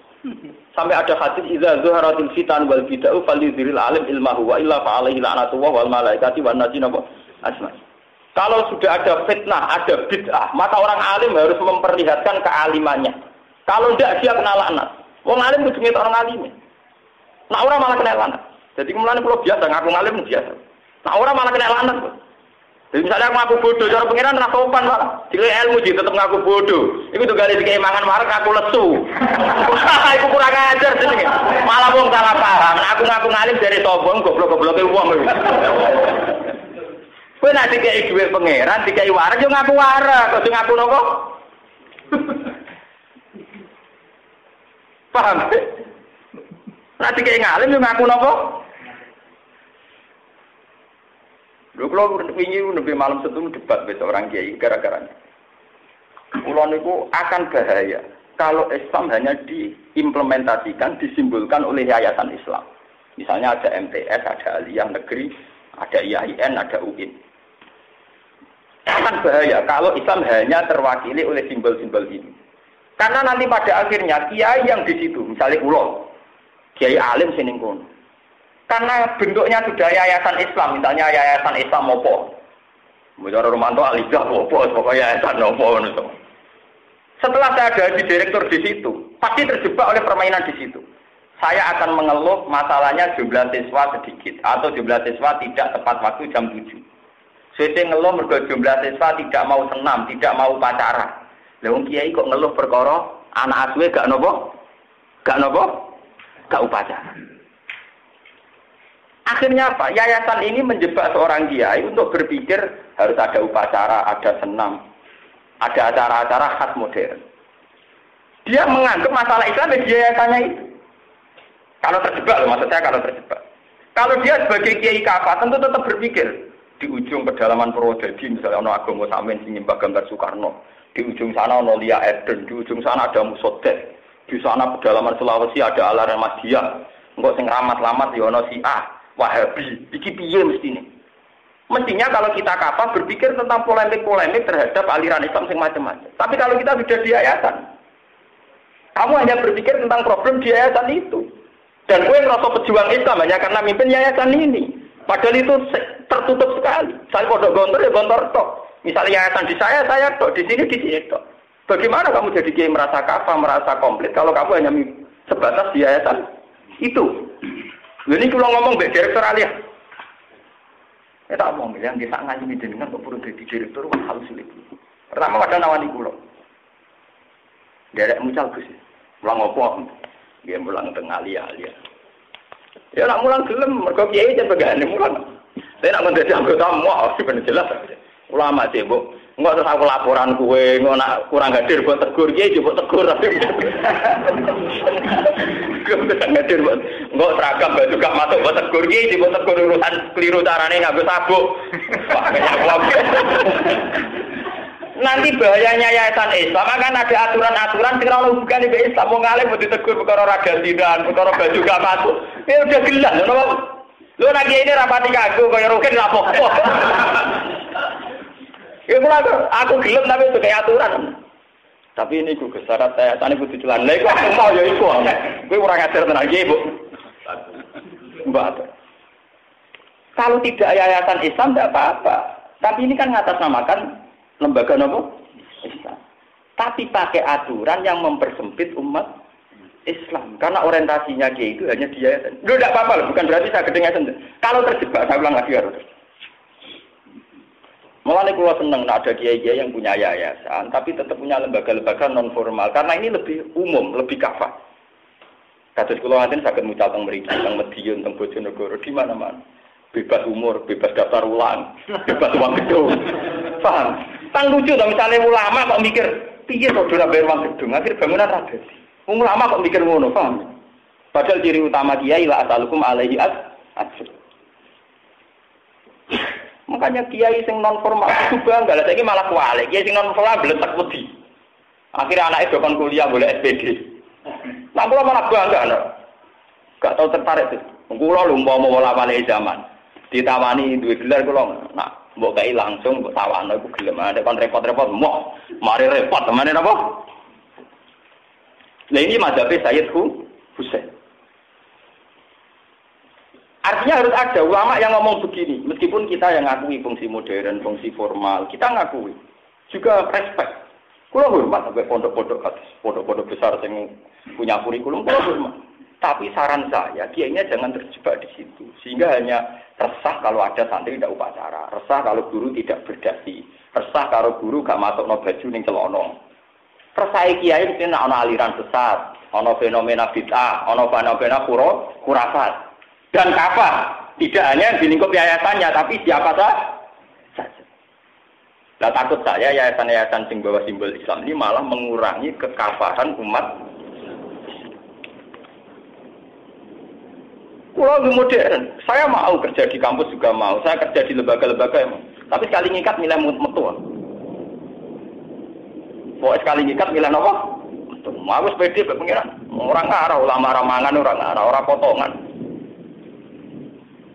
Sampai ada hadis idza zuharatil fitan wal bid'ah falidhiril alim ilmahu wa illa fa alaihi la'natullah wal malaikati wan nasin ajmain. Kalau sudah ada fitnah, ada bid'ah, maka orang alim harus memperlihatkan kealimannya. Kalau tidak dia kena laknat. Wong alim kudu ngetok orang alimnya. Nah orang malah kena laknat. Jadi kemudian kalau biasa ngaku ngalim biasa. Nah orang malah kena laknat. Jadi misalnya aku ngaku bodoh, cara pengiran rasa sopan malah. Jika ilmu jadi tetap ngaku bodoh. Itu tuh kali dikei mangan marek ngaku lesu. Itu kurang ajar sih. Malah wong salah paham. Aku ngaku ngalim dari sombong, goblok-gobloknya uang. Kowe nek dikei dhuwit pangeran, dikei warak yo ngaku warak, kok ngaku nopo? Paham? Nek dikei ngalim yo ngaku nopo? Lho kula wingi nembe malam setu debat besok orang kiai gara-gara. Kula niku akan bahaya kalau Islam hanya diimplementasikan, disimbolkan oleh yayasan Islam. Misalnya ada MTS, ada Aliyah Negeri, ada IAIN, ada UIN. Akan bahaya kalau Islam hanya terwakili oleh simbol-simbol ini. Karena nanti pada akhirnya kiai yang di situ, misalnya kula, kiai alim sing kono. Karena bentuknya sudah yayasan Islam, misalnya yayasan Islam opo. Mujar Romanto Alida opo, pokoknya yayasan opo itu. Setelah saya jadi direktur di situ, pasti terjebak oleh permainan di situ. Saya akan mengeluh masalahnya jumlah siswa sedikit atau jumlah siswa tidak tepat waktu jam 7. Saya ngeluh mergo jumlah siswa tidak mau senam, tidak mau upacara. Lah wong kiai kok ngeluh perkara anak asuhe gak nopo? Gak upacara. Akhirnya apa? Yayasan ini menjebak seorang kiai untuk berpikir harus ada upacara, ada senam, ada acara-acara khas modern. Dia menganggap masalah Islam di yayasannya itu. Kalau terjebak, maksud saya kalau terjebak. Kalau dia sebagai kiai kafah tentu tetap berpikir di ujung pedalaman Purwodadi misalnya ono agama sampean sing nyembah gambar Soekarno, di ujung sana ono Lia Eden, di ujung sana ada Musodek, di sana pedalaman Sulawesi ada Alar Masdiyah, engko sing ramat-lamat ya ono Syiah, Wahabi, iki piye mestine? Mestinya kalau kita kafah berpikir tentang polemik-polemik terhadap aliran Islam sing macam-macam. Tapi kalau kita sudah di yayasan, kamu hanya berpikir tentang problem di yayasan itu. Dan gue ngerasa pejuang Islam hanya karena mimpin yayasan ini. Padahal itu tertutup sekali. Saya pondok gontor ya gontor tok. Misalnya yayasan di saya tok. Di sini tok. Bagaimana kamu jadi kiai merasa kafah, merasa komplit kalau kamu hanya sebatas di yayasan itu? Lha niku kula ngomong mbek direktur Alia. Tak omong yang kita ngaji jenengan kok perlu dadi direktur wah halus sulit. Pertama padha nawani kula. Derek mucal Gus. Mulang opo? Nggih mulang teng Alia. Ya nak mulang gelem mergo kiai jan begane mulang. Saya nak menjadi anggota mau ben jelas. Ulama sih, Bu. Enggak terus aku laporan kowe ngono kurang hadir buat tegur kiai coba tegur. Kurang hadir buat enggak seragam baju gak masuk buat tegur kiai coba tegur urusan keliru carane nganggo sabuk. Wah, banyak. Nanti bahayanya yayasan Islam akan ada aturan-aturan sing ora hubungane mbek Islam wong alim mesti tegur perkara raga dindan, perkara baju gak masuk. Ya udah gelas ngono. Lho nek ini rapati kanggo kaya rugen lha apa. Ya aku gelem tapi itu kayak aturan. Tapi ini ku syarat yayasane kudu jalan. Lah iku aku mau ya iku. Kowe ora ngajar tenan iki, Bu. Mbak. Kalau tidak yayasan Islam tidak apa-apa. Tapi ini kan ngatasnamakan lembaga apa? Islam. Tapi pakai aturan yang mempersempit umat Islam. Karena orientasinya dia itu hanya di yayasan. Loh, tidak apa-apa loh. Bukan berarti saya gedeng yayasan. Kalau terjebak, saya ulang lagi harus. Mulanya kalau senang ada kiai-kiai yang punya yayasan, tapi tetap punya lembaga-lembaga non formal. Karena ini lebih umum, lebih kafah. Kados kula ngaten saged mucal teng mriki, teng Medion, teng Bojonegoro, di mana-mana. Bebas umur, bebas daftar ulang, bebas uang gedung. Paham? Tang lucu to misale ulama kok mikir, piye to ora bayar uang gedung, akhir bangunan ra dadi. Ulama kok mikir ngono, paham? Padahal ciri utama kiai la asalukum alaihi ajr. Makanya kiai sing non formal itu bangga, lah saiki malah kualik. Kiai sing non formal bletek wedi. Akhirnya anaknya dokon kuliah boleh SPD. Nah, kula malah bangga lho. Gak tau tertarik tuh. Kula lho umpama wala-wali zaman. Ditawani duwe gelar kula. Nah, mbok kei langsung mbok tawano iku gelem. Ada kon repot-repot mok. Mari repot temane napa? Lah ini mazhab Sayyid Husain. Artinya harus ada ulama yang ngomong begini, meskipun kita yang ngakui fungsi modern, fungsi formal, kita ngakui. Juga respect. Kulo hormat sampai pondok-pondok besar yang punya kurikulum, kulo hormat. Tapi saran saya, kiainya jangan terjebak di situ. Sehingga hanya resah kalau ada santri tidak upacara, resah kalau guru tidak berdasi, resah kalau guru gak masuk no baju ning celana. Resah kiai mesti ana aliran sesat, ana fenomena bid'ah, ana fenomena khurafat. Dan kafah, tidak hanya di lingkup yayasannya, tapi siapa saja. Nah, takut saya yayasan-yayasan sing bawa simbol Islam ini malah mengurangi kekafahan umat. Kalau lebih modern, saya mau kerja di kampus juga mau, saya kerja di lembaga-lembaga yang mau. Tapi sekali ngikat milih metu. Pokoknya sekali ngikat milih apa? Mau sepeda pengiran. Orang ngarah, ulama ramangan, orang potongan.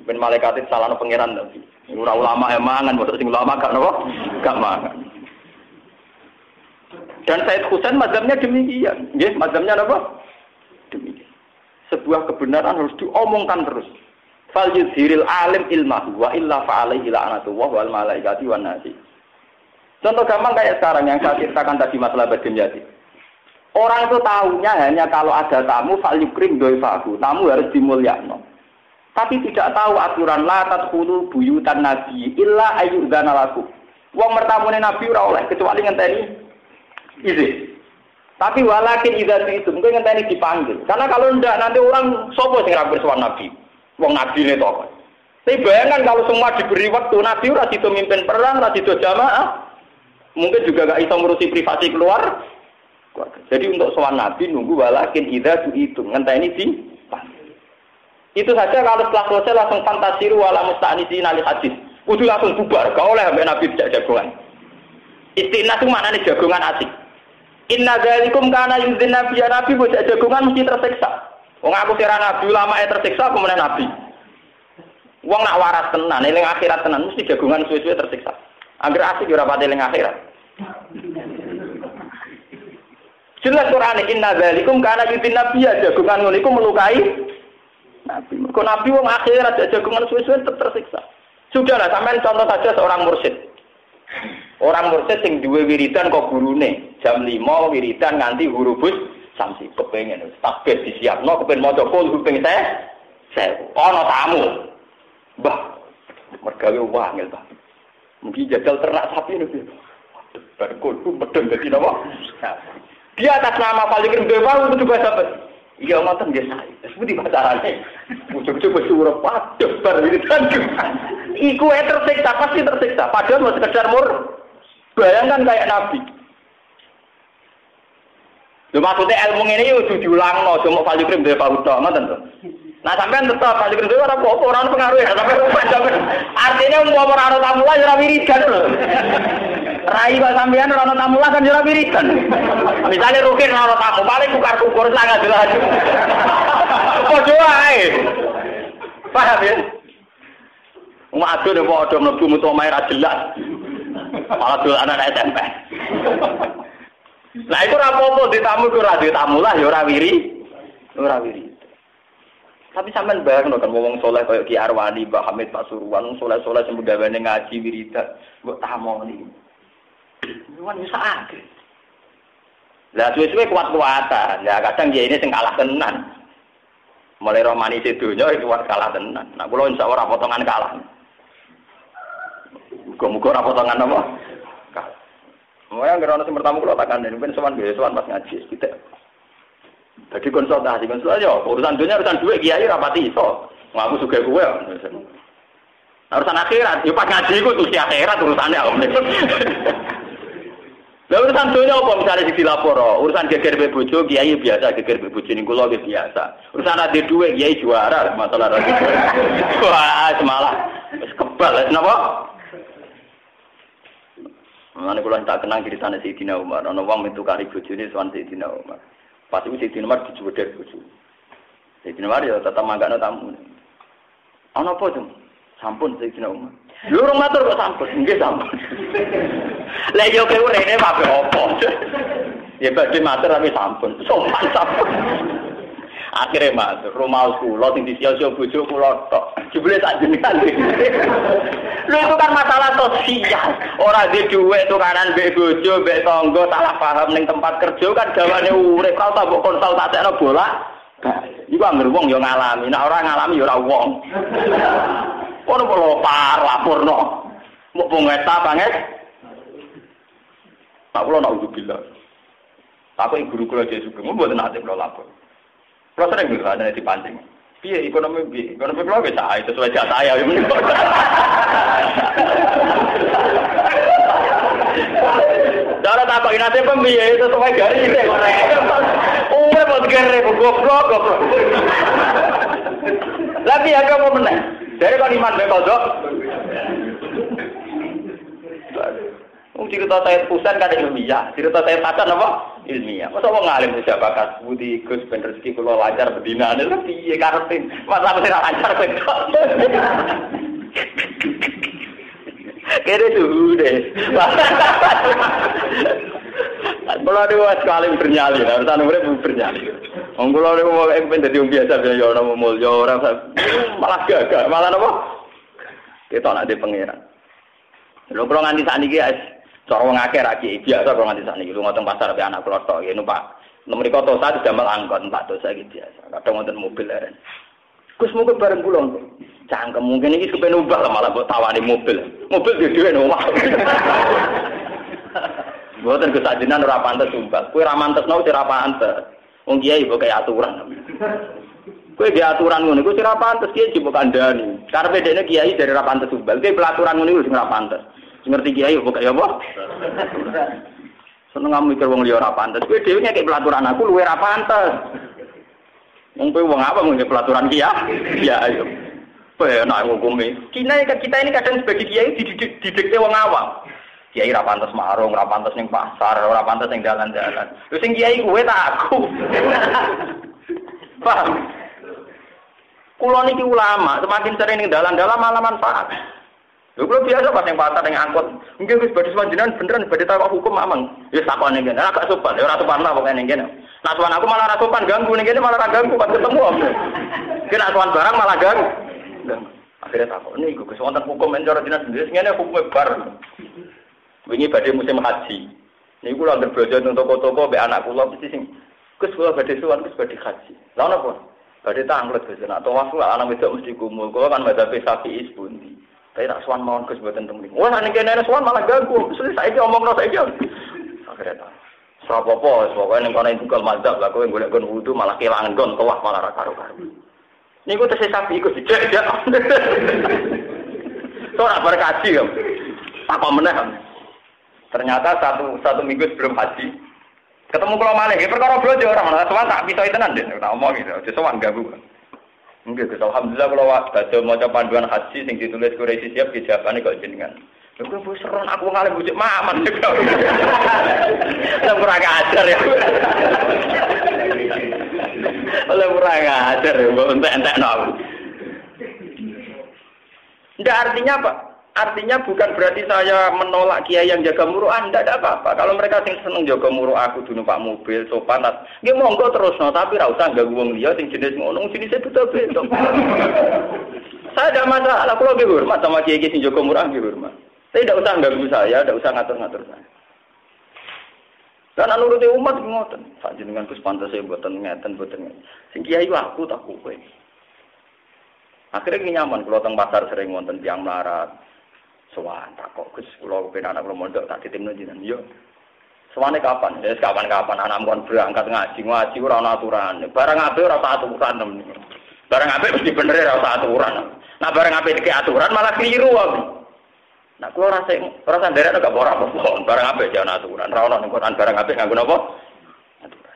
Ben malaikat itu salah no pangeran tapi ulama emangan, maksud sing ulama gak nopo, gak mangan. Dan Sayyid Husain mazhabnya demikian, nggih, mazhabnya apa? Demikian. Sebuah kebenaran harus diomongkan terus. Fal yuzhiril alim ilmahu wa illa fa alaihi la'natullah wal malaikati wan nasi. Contoh gampang kayak sekarang yang saya ceritakan tadi masalah Badin Yati. Orang itu tahunya hanya kalau ada tamu fal yukrim doifahu, tamu harus dimulyakno. Tapi tidak tahu aturan la tadkhulu buyutan nabi illa ayyudzana lakum. Wong mertamune nabi ora oleh kecuali ngenteni izin. Tapi walakin idza itu mungkin ngenteni dipanggil. Karena kalau ndak nanti orang sapa sing ra bersuwan nabi. Wong nabine to. Tapi bayangkan kalau semua diberi waktu, nabi ora sido mimpin perang, ora sido jamaah. Mungkin juga gak iso ngurusi privasi keluar. Jadi untuk sowan nabi nunggu walakin idza itu ngenteni dipanggil. Itu saja kalau setelah selesai langsung fantasiru wala musta'nisin ali hadis. Kudu langsung bubar, gak oleh sampai Nabi tidak jagongan. Istiqnas itu maknanya jagongan asik. Inna dzalikum kana yuzin nabi ya nabi bocah jagongan mesti tersiksa. Wong aku sira nabi ulama tersiksa kemudian nabi. Wong nak waras tenan, eling akhirat tenan mesti jagongan suwe-suwe tersiksa. Angger asik ora pati eling akhirat. Jelas Quran inna dzalikum kana yuzin nabi ya jagongan ngono iku melukai Nabi. Kok Nabi wong akhirat jagongan suwe-suwe tersiksa. Sudahlah, sampean contoh saja seorang mursyid. Orang mursyid sing duwe wiridan kok gurune jam 5 wiridan nganti hurufus samsi kepengin tasbih disiapno kepen maca qul huping saya Ana tamu. Mbah, mergawe wangil, Pak. Mungkin jajal ternak sapi niku. Berkudu medeng dadi napa? Dia atas nama Falikin Dewa kudu bahasa apa? Iya ngoten nggih sae. Seperti pacarane. Ujug-ujug wis urip padha bar wiridan. Iku tersiksa, pasti tersiksa. Padahal mau sekedar bayangkan kayak Nabi. Lho maksudnya ilmu ini yo diulangno, cuma Falikin Dewa udah ngoten to. Nah sampean tetap Falikin Dewa ora apa-apa, ora pengaruh ya. Sampean artinya mau ora ana tamu lan ora wiridan lho. Rai kok sampean ora ana tamu kan ora wiridan. Misale rukin ora tamu, paling tukar-tukar sangat jelas. Padha wae. Paham ya? Umat ado nek padha mlebu mutu omahe ra jelas. Malah dol anak SMP. Lah itu ora apa-apa ditamu ku ora ditamu lah ya ora wiri. Tapi sampean bayangno kan wong saleh kaya Ki Arwani, Mbah Hamid Pasuruan, saleh-saleh sing gaweane ngaji wiridan, mbok tamoni. Wan bisa akeh. Lah suwe-suwe kuat-kuatan. Ya kadang dia ini sing kalah tenan. Mulai romani sedonya itu kuat kalah tenan. Nah kula insyaallah ora potongan kalah. Muga-muga ora potongan apa? Kalah. Mulai anggere ana sing pertama kula tak kandhani ben sowan pas ngaji tidak. Dadi konsultasi ya urusan dunia urusan duit kiai rapati iso. Aku sugih kowe. Urusan akhirat yo pas ngaji iku urusan akhirat urusane aku. Lah urusan dunia apa misalnya dilapor, urusan geger mbek bojo kiai biasa geger mbek bojo niku lho biasa. Urusan ade duit kiai juara masalah ade. Wah, semalah wis kebal napa? Mane kula tak kenang ceritane Sayyidina Umar, ana wong metu kari bojone sowan Sayyidina Umar. Pas itu Sayyidina Umar dijebedher bojo. Sayyidina Umar ya tetep manggane tamu. Ana apa, Jeng? Sampun Sayyidina Umar. Lho urung matur kok sampun. Nggih sampun. Lah yo kowe rene apa opo? Ya badhe matur tapi sampun. Sopan sampun. Akhire matur, rumah kula sing disiyo-siyo bojo kula tok. Jebule tak jenengan. Lho itu kan masalah sosial. Ora di dhuwit tukaran mbek bojo, mbek tangga salah paham ning tempat kerja kan gawane urip kau tak mbok konsultasekno bola. Iku anggere wong yo ngalami, nek ora ngalami yo ora wong. Ono kok laporno. Mbok pengeta banget. Tak kula nak ujubillah. Aku guru kula Yesus Kristus mboten nate kula lapor. Kula sering ngene dipancing. Piye ekonomi piye? Ekonomi kula wis sae sesuai jatah saya. Cara tak pakai nate piye sesuai garis e. Umur buat gere goblok. Tapi agak apa meneh? Dari kon iman mbek kodok. Cerita saya pusat kan ilmiah, cerita saya pacar apa? Ilmiah. Masa wong ngalim bisa bakat budi Gus ben rezeki kula lancar bedinane lho piye karepe? Masa mesti lancar betok. Kere sudah. Kalau ada sekali bernyali, harus urip bernyali. Wong kula niku mau ben dadi wong biasa ya ora mulya ora malah gagah, malah napa? Kita nak di pangeran. Lho kula nganti sakniki cara wong akeh ra ki biasa kok nganti sakniki lunga teng pasar be anak kula tok ya numpak. Mriko tosa didamel angkot Pak tosa iki biasa. Kadang wonten mobil leren. Gus mung bareng kula. Cangkem mungkin iki kepen ubah malah mbok tawani mobil. Mobil dhewe nang omah. Mboten kesajenan ora pantes sumpah. Kowe ra mantesno ora pantes. Wong kiai mbok kaya aturan. Kowe ge aturan ngono iku ora pantes kiai mbok kandhani. Karepe dekne kiai dari ra pantes sumpah. Kowe pelaturan ngono iku sing ra pantes. Ngerti kiai mbok kaya apa? Seneng mikir wong liya ora pantes. Kowe dhewe nek pelaturan aku luwe ra pantes. Wong kowe wong apa ngene pelaturan kiai? Ya ayo. Kowe nek hukume. Kita ini kadang sebagai kiai didikte wong awam. Kiai ra pantes marung, ra pantes ning pasar, ora pantes ning dalan-dalan. Lho sing kiai kowe tak aku. Paham? Kula niki ulama, semakin sering ning dalan-dalan malah manfaat. Lho kula biasa pas ning pasar ning angkot, nggih wis badhe panjenengan beneran badhe takok hukum mamang. Ya takone ngene, agak sopan, ya ora sopan lah pokoke ning kene. Nah sowan aku malah ra sopan ganggu ning kene malah ra ganggu pas ketemu. Kena sowan barang malah ganggu. Akhirnya takok niku Gus wonten hukum cara dinas sendiri ngene hukume bar. Wingi badhe musim haji. Niku kula anggere belanja nang toko-toko mbek anak kula mesti sing Gus kula badhe sowan Gus badhe haji. Lah napa? Badhe tanglet Gus, nek tawaf lah anak wedok mesti kumul. Kula kan madzhab Syafi'i pundi. Tapi tak sowan mawon Gus mboten teng mriki. Wah nek kene sowan malah ganggu. Terus saiki omongno saiki. Akhirnya Srapopo, pokoknya ning kono tunggal madzhab lah kowe golek gon wudu malah kelangan gon tawaf malah ra karo-karo. Niku tesih Syafi'i Gus dijak. Ora berkaji kan. Apa meneh. Ternyata satu minggu sebelum haji ketemu kula malih, perkara blojo ora ana, sowan tak pisoi tenan Den, tak omong gitu, aja sowan ganggu. Nggih, Gus, alhamdulillah kula badhe maca panduan haji sing ditulis Quraisy siap dijawabane kok jenengan. Lha kok wis seron aku ngalim bujuk maman. Lah kurang ajar ya. Lah kurang ajar ya, mbok entek-entekno aku. Ndak artinya apa? Artinya bukan berarti saya menolak kiai yang jaga muruah, tidak ada apa-apa. Kalau mereka sing seneng jaga muruah aku dulu numpak mobil, sopan, nggih monggo terus no, tapi ra usah ganggu wong liya sing jenis ngono, jenis itu beda. Saya ada masalah, kalau nggih hormat sama kiai sing jaga muruah nggih hormat. Saya tidak usah ganggu saya, tidak usah ngatur-ngatur saya. Dan nuruti umat ngoten. Sak jenengan Gus pantes e mboten ngeten. Sing kiai aku tak kowe. Akhirnya nyaman kalau teng pasar sering wonten tiyang melarat. Sowan tak kok Gus kula kepen anak kula mondok tak ditimno jenengan yo. Sowane kapan? Wis kapan-kapan anak kon berangkat ngaji ora ana aturan. Barang apik ora tak aturan. Barang apik mesti bener ora tak aturan. Nah barang apik dikek aturan malah keliru aku. Nah kula rasa nderek gak ora apa-apa. Barang apik jangan aturan. Ora ono ning Quran barang apik nganggo napa? Aturan.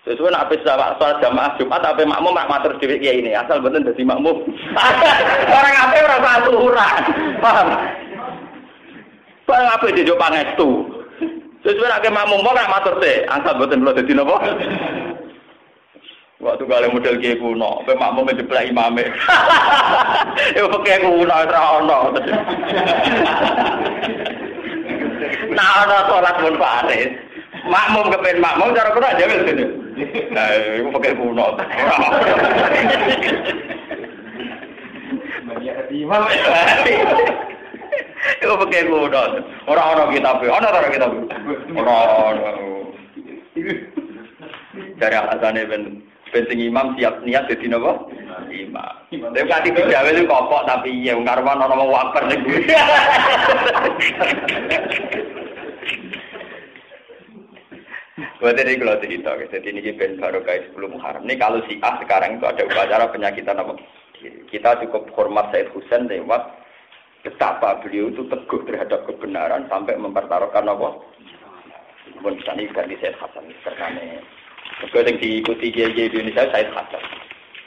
Sesuai nak habis salat jamaah Jumat apa makmum matur dhewe kiai ini asal mboten dadi makmum. Orang apik ora aturan. Paham? Barang apik dijo pangestu. Sesuai nak makmum kok matur teh asal mboten kula dadi napa? Waktu kali model kiai kuno, pe makmum jeblak imame. Ya pakai kuno ora ono. Nah ana salat pun Paris. Makmum kepen makmum cara kuno aja wis ngene. Nah, iku pakai kuno. Banyak imam. Iku pakai kuno. Ora ono kitab. Ono ora kitab. Ora ono. Dari alasane penting imam siap niat dadi napa? Imam. Tapi kati digawe itu kopok tapi ya karwan ana wong waper ning kuwi. Buat ini kalau cerita, jadi ini ben baru kayak 10 Muharram. Ini kalau Syiah sekarang itu ada upacara penyakitan apa? Kita cukup hormat Said Husain lewat betapa beliau itu teguh terhadap kebenaran sampai mempertaruhkan apa? Pun misalnya dari Said Hasan karena yang diikuti kiai di Indonesia Said Hasan.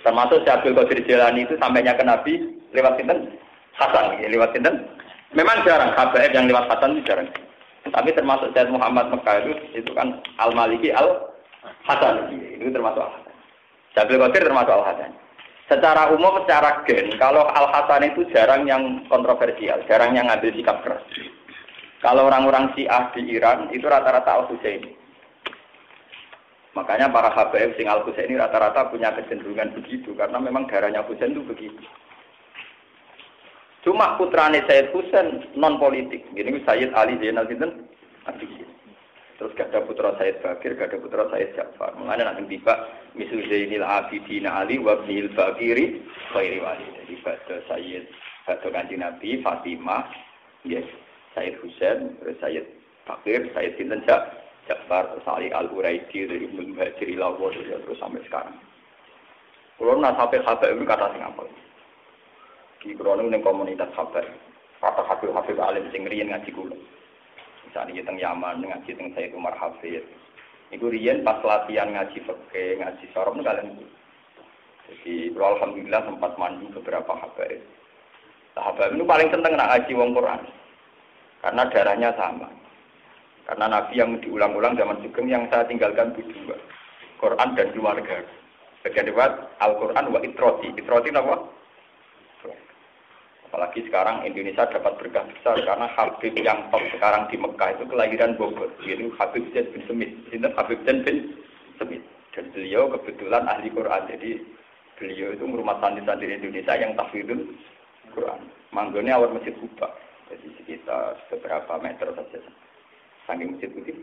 Termasuk Syekh Abdul Qadir Jilani itu sampainya ke Nabi lewat sinten Hasan, lewat sinten. Memang jarang habaib yang lewat Hasan itu jarang. Tapi termasuk Syekh Muhammad Mekah itu kan Al-Maliki Al-Hasan. Itu termasuk Al-Hasan. Syekh Abdul Qadir termasuk Al-Hasan. Secara umum, secara gen, kalau Al-Hasan itu jarang yang kontroversial, jarang yang ngambil sikap keras. Kalau orang-orang Syiah di Iran itu rata-rata Al-Husaini. Makanya para habaib sing Al-Husaini rata-rata punya kecenderungan begitu karena memang darahnya Husain itu begitu. Cuma putrane Sayyid Husain non politik. Ini Sayyid Ali Zainal Abidin. Terus gak ada putra Sayyid Bakir, gak ada putra Sayyid Ja'far. Mengenai nanti tiba misu Zainil Abidin Ali wa Ibnil Bakiri khairi wali. Jadi pada Sayyid Kanjeng Nabi Fatimah, yes, Sayyid Husain, terus Sayyid Bakir, Sayyid Sinten Ja'far, terus Ali Al-Quraisy dari Ibnu Muhajir Lawa terus sampai sekarang. Kalau nasabe habaib itu kata sing apa? Di krono ning komunitas habaib. Kata habaib alim sing riyen ngaji kula. Misalnya kita Yaman ngaji teng Sayyid Umar Hafid. Iku riyen pas latihan ngaji fikih, ngaji sorop kalian. Jadi alhamdulillah sempat mandi beberapa habaib. Habaib itu paling seneng nak ngaji wong Quran. Karena darahnya sama. Karena Nabi yang diulang-ulang zaman Sugeng yang saya tinggalkan itu dua. Quran dan keluarga. Bagian debat Al-Quran wa itroti. Itroti apa? Apalagi sekarang Indonesia dapat berkah besar karena Habib yang top sekarang di Mekah itu kelahiran Bogor. Yaitu Habib Zain bin Semit. Ini Habib Zain bin Semit. Dan beliau kebetulan ahli Quran. Jadi beliau itu rumah santri-santri Indonesia yang tahfidzul Quran. Manggonnya awal Masjid Kuba. Jadi sekitar beberapa meter saja. Saking Masjid Putih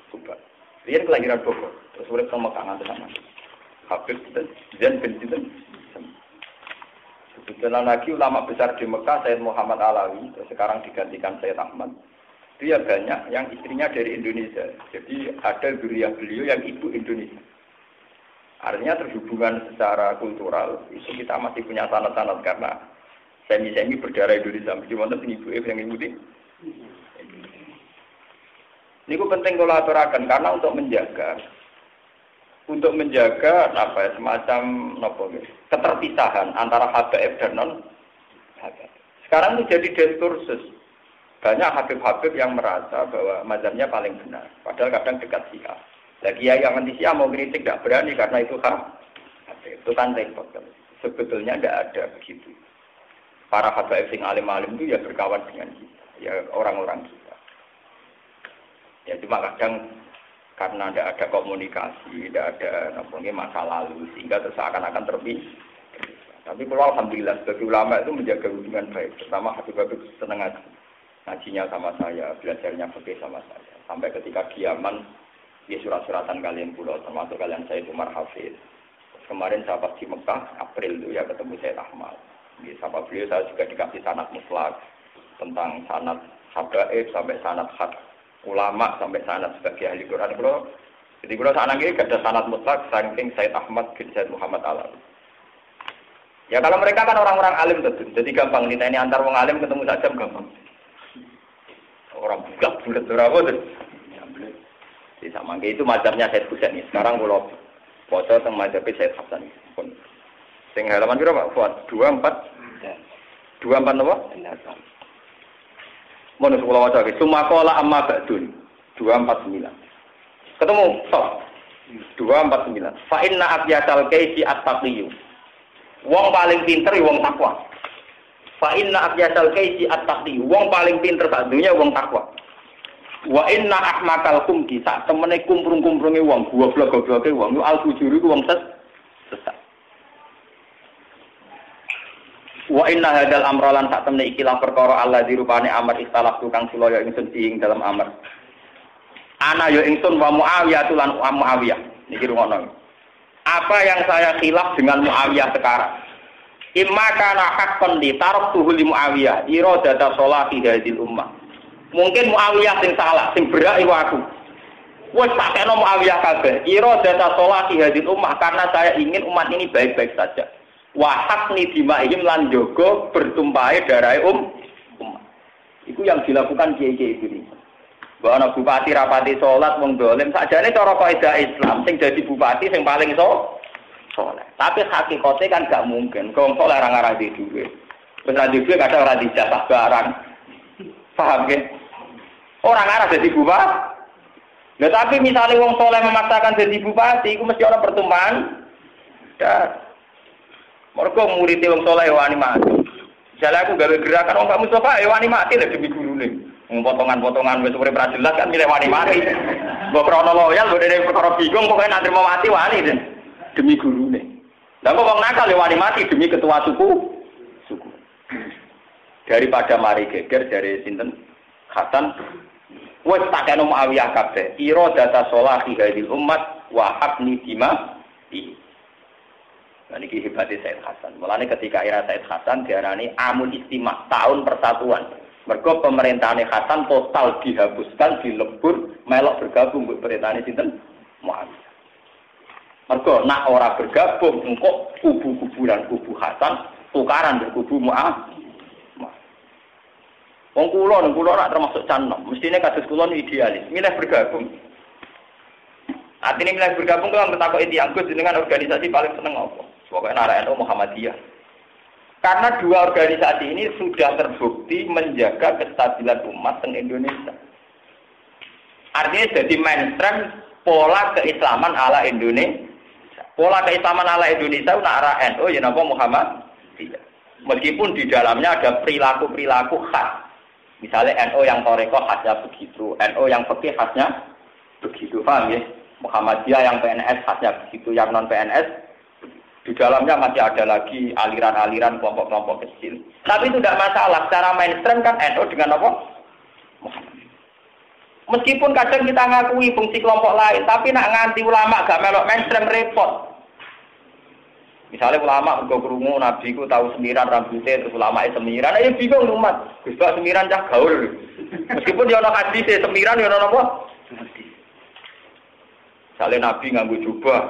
Kuba. Dia kelahiran Bogor. Terus urip sama Mekah nganti sama. Habib Zain bin Sinten. Sebetulnya lagi ulama besar di Mekah, Sayyid Muhammad Alawi, sekarang digantikan Sayyid Ahmad. Itu ya banyak yang istrinya dari Indonesia. Jadi ada zuriyah beliau yang ibu Indonesia. Artinya terhubungan secara kultural, itu kita masih punya sanad-sanad karena semi-semi berdarah Indonesia. Cuma itu ibu yang ngikutin. Ini penting kalau aturakan karena untuk menjaga apa ya, semacam keterpisahan antara habaib dan non habaib. Sekarang itu jadi diskursus. Banyak habib-habib yang merasa bahwa mazhabnya paling benar, padahal kadang dekat Syiah. Lagi yang anti Syiah mau kritik tidak berani karena itu itu kan repot. Sebetulnya tidak ada begitu. Para habaib sing alim-alim itu ya berkawan dengan kita, ya orang-orang kita. Ya cuma kadang karena tidak ada komunikasi, tidak ada masa lalu, sehingga seakan-akan terpisah. Tapi kalau alhamdulillah sebagai ulama itu menjaga hubungan baik, pertama habib-habib senang ngajinya sama saya, belajarnya fikih sama saya. Sampai ketika kiaman, ya surat-suratan kalian pulau, termasuk kalian Sayyid Umar Hafiz. Kemarin saya pas di Mekah, April itu ya ketemu Sayyid Ahmad. Di sama beliau saya juga dikasih sanad mutlak tentang sanad habaib sampai sanad hak ulama sampai sanad sebagai ahli Quran. Jadi kalau saat ini ada sanad mutlak saking Sayyid Ahmad bin Sayyid Muhammad Alawi. Ya kalau mereka kan orang-orang alim tentu, jadi gampang nih ini antar wong alim ketemu saja gampang. Orang bulat berapa tuh? Jadi sama itu mazhabnya Sayyid Husain. Sekarang kalau foto tentang mazhab Sayyid Hasan. Sing halaman berapa? Fuad 24. 24 apa? Monus kula waca iki sumakola amma ba'dun 249. Ketemu top 249. Fa inna abyasal kaisi at-taqiyyu. Wong paling pinter wong takwa. Fa inna abyasal kaisi at-taqiyyu. Wong paling pinter sak dunya wong takwa. Wa inna ahmakal kumki sak temene kumprung-kumprunge wong goblok-gobloke wong al-fujuri ku wong sesat. Wa inna hadal amrolan sak temne ikilah perkara Allah dirupane amr istalaf tukang sulaya ingsun ing dalam amr. Ana ya ingsun wa Muawiyah lan Muawiyah. Niki rungono. Apa yang saya khilaf dengan Muawiyah sekarang? Imma kana haqqan li taraktuhu li Muawiyah iradata sholati hadil ummah. Mungkin Muawiyah sing salah, sing berak iku aku. Wes pakeno Muawiyah kabeh. Iradata sholati hadil ummah karena saya ingin umat ini baik-baik saja. Wahakni dimaihim lan jogo bertumpahe darahe umat. Itu yang dilakukan kiai-kiai ini. Bahwa bupati rapati sholat wong dolim sakjane cara kaidah Islam sing dadi bupati sing paling saleh. Tapi hakikate kan gak mungkin. Wong saleh ora ngarani dhuwit. Wis ra dhuwit kadang ora dijatah barang. Paham nggih? Ora ngarah dadi bupati. Nah tapi misalnya wong saleh memaksakan jadi bupati iku mesti ana pertumpahan. Mergo muridé wong saleh wani mati. Jale aku gawe gerakan wong gak Mustofa wani mati lho demi gurune. Potongan-potongan wis urip ra jelas kan milih wani mati. Mbok krono loyal mbok dene perkara bingung pokoke nek mau mati wani demi gurune. Lah kok wong nakal ya wani mati demi ketua suku. Daripada mari geger dari sinten Hasan wis tak kena Muawiyah kabeh. Ira data sholahi hadil umat wa habni dima. Nah, ini hebatnya Sayyid Hasan. Mulanya ketika era Sayyid Hasan diarani Amul Istimah, tahun persatuan. Mergo pemerintahan Hasan total dihapuskan, dilebur, melok bergabung buat pemerintahan sinten Muawiyah. Mergo nak ora bergabung, engkau kubu-kuburan kubu Hasan tukaran dengan kubu Muawiyah. Wong kula nak termasuk canom. Mestine kados kula idealis, milih bergabung. Artinya milih bergabung kan bertakok itu yang Gus dengan organisasi paling seneng apa? Pokoknya Nara NU Muhammadiyah. Karena dua organisasi ini sudah terbukti menjaga kestabilan umat di Indonesia. Artinya jadi mainstream pola keislaman ala Indonesia. Pola keislaman ala Indonesia Nara NU ya napa Muhammadiyah. Meskipun di dalamnya ada perilaku-perilaku khas. Misalnya NU yang toreko khasnya begitu, NU yang fikih khasnya begitu, paham ya? Muhammadiyah yang PNS khasnya begitu, yang non PNS di dalamnya masih ada lagi aliran-aliran kelompok-kelompok kecil. Tapi itu tidak masalah. Secara mainstream kan NU dengan apa? Meskipun kadang kita ngakui fungsi kelompok lain, tapi nak nganti ulama gak melok mainstream repot. Misalnya ulama mergo krungu Nabi ku tahu semiran rambutnya terus ulama semiran, ayo bingung umat. Gus Bak semiran cah gaul. Meskipun dia ono hadis semiran ya ono apa? Misalnya Nabi nganggo jubah.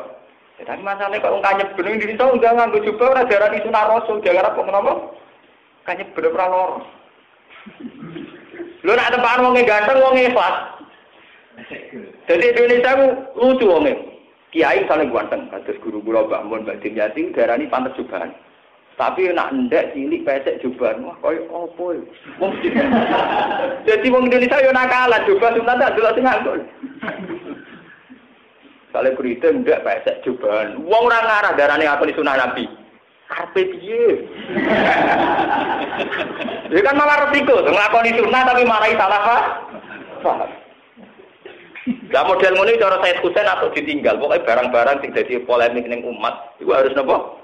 Tapi masalahnya kalau kanyep bener diri tau enggak nganggo jubah ora darani sunah rasul, diarep kok menapa? Kanyep bener ora loro. Lho nek tepakan wong ganteng wong ikhlas. Jadi Indonesia ku lucu wong kiai misalnya ganteng, kados guru kula Mbah Mun Mbah Dimyati darani pantes jubahan. Tapi nak ndek cilik pesek jubahan, wah koyo opo ya. Wong jadi wong Indonesia yo nakalan jubah sunat tak delok sing nganggo. Kale berita ndek pesek jubahan. Wong ora ngarah darane ngakoni sunah Nabi. Karepe piye? Ya kan malah resiko, nglakoni sunah tapi marahi salah paham. Lah model ngono iki cara Said Husain atau ditinggal. Pokoke barang-barang sing dadi polemik ning umat iku harus napa?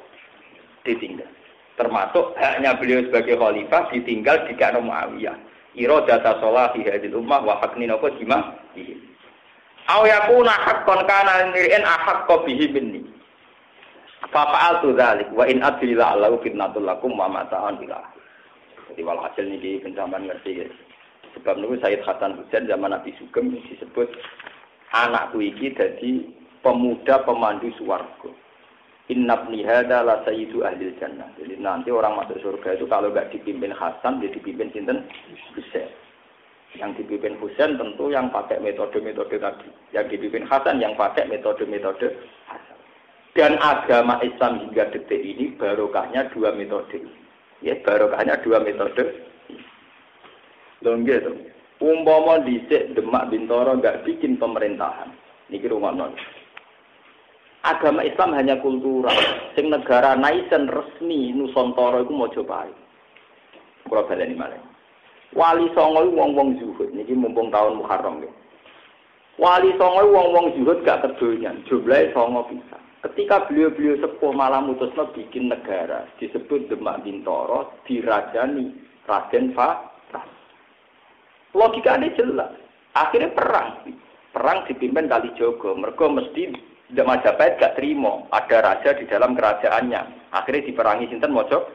Ditinggal. Termasuk haknya beliau sebagai khalifah ditinggal di Ka'nah Muawiyah. Iradata sholati hadil ummah wa hakni napa jima. Aw yakuna haqqan kana lirin ahaqqa bihi minni. Fa fa'altu dzalik wa in adri la Allahu fitnatul lakum wa mata'an ila. Jadi walhasil niki pencaman ngerti ya. Sebab niku Sayyid Hasan Husain zaman Nabi Sugeng disebut anakku iki dadi pemuda pemandu swarga. Inna ibni hadza la sayyidu ahli jannah. Jadi nanti orang masuk surga itu kalau enggak dipimpin Hasan, dia dipimpin sinten? Husain. Yang dipimpin Husain tentu yang pakai metode-metode tadi. Yang dipimpin Hasan yang pakai metode-metode Hasan. Dan agama Islam hingga detik ini barokahnya dua metode. Ya, barokahnya dua metode. Lho nggih to. Umpama dhisik Demak Bintoro enggak bikin pemerintahan. Niki rumakno. Agama Islam hanya kultural. Sing negara naisen resmi Nusantara iku Majapahit. Kula baleni malih. Wali Songo iku wong-wong zuhud. Niki mumpung tahun Muharram nggih. Wali Songo wong-wong zuhud gak kedonyan, jumlahe 9 pisan. Ketika beliau-beliau sepuh malah mutusna bikin negara disebut Demak Bintoro dirajani Raden Fatah. Logikanya jelas. Akhirnya perang dipimpin Kalijogo. Mergo mesti Majapahit gak terima ada raja di dalam kerajaannya. Akhirnya diperangi sinten Mojo.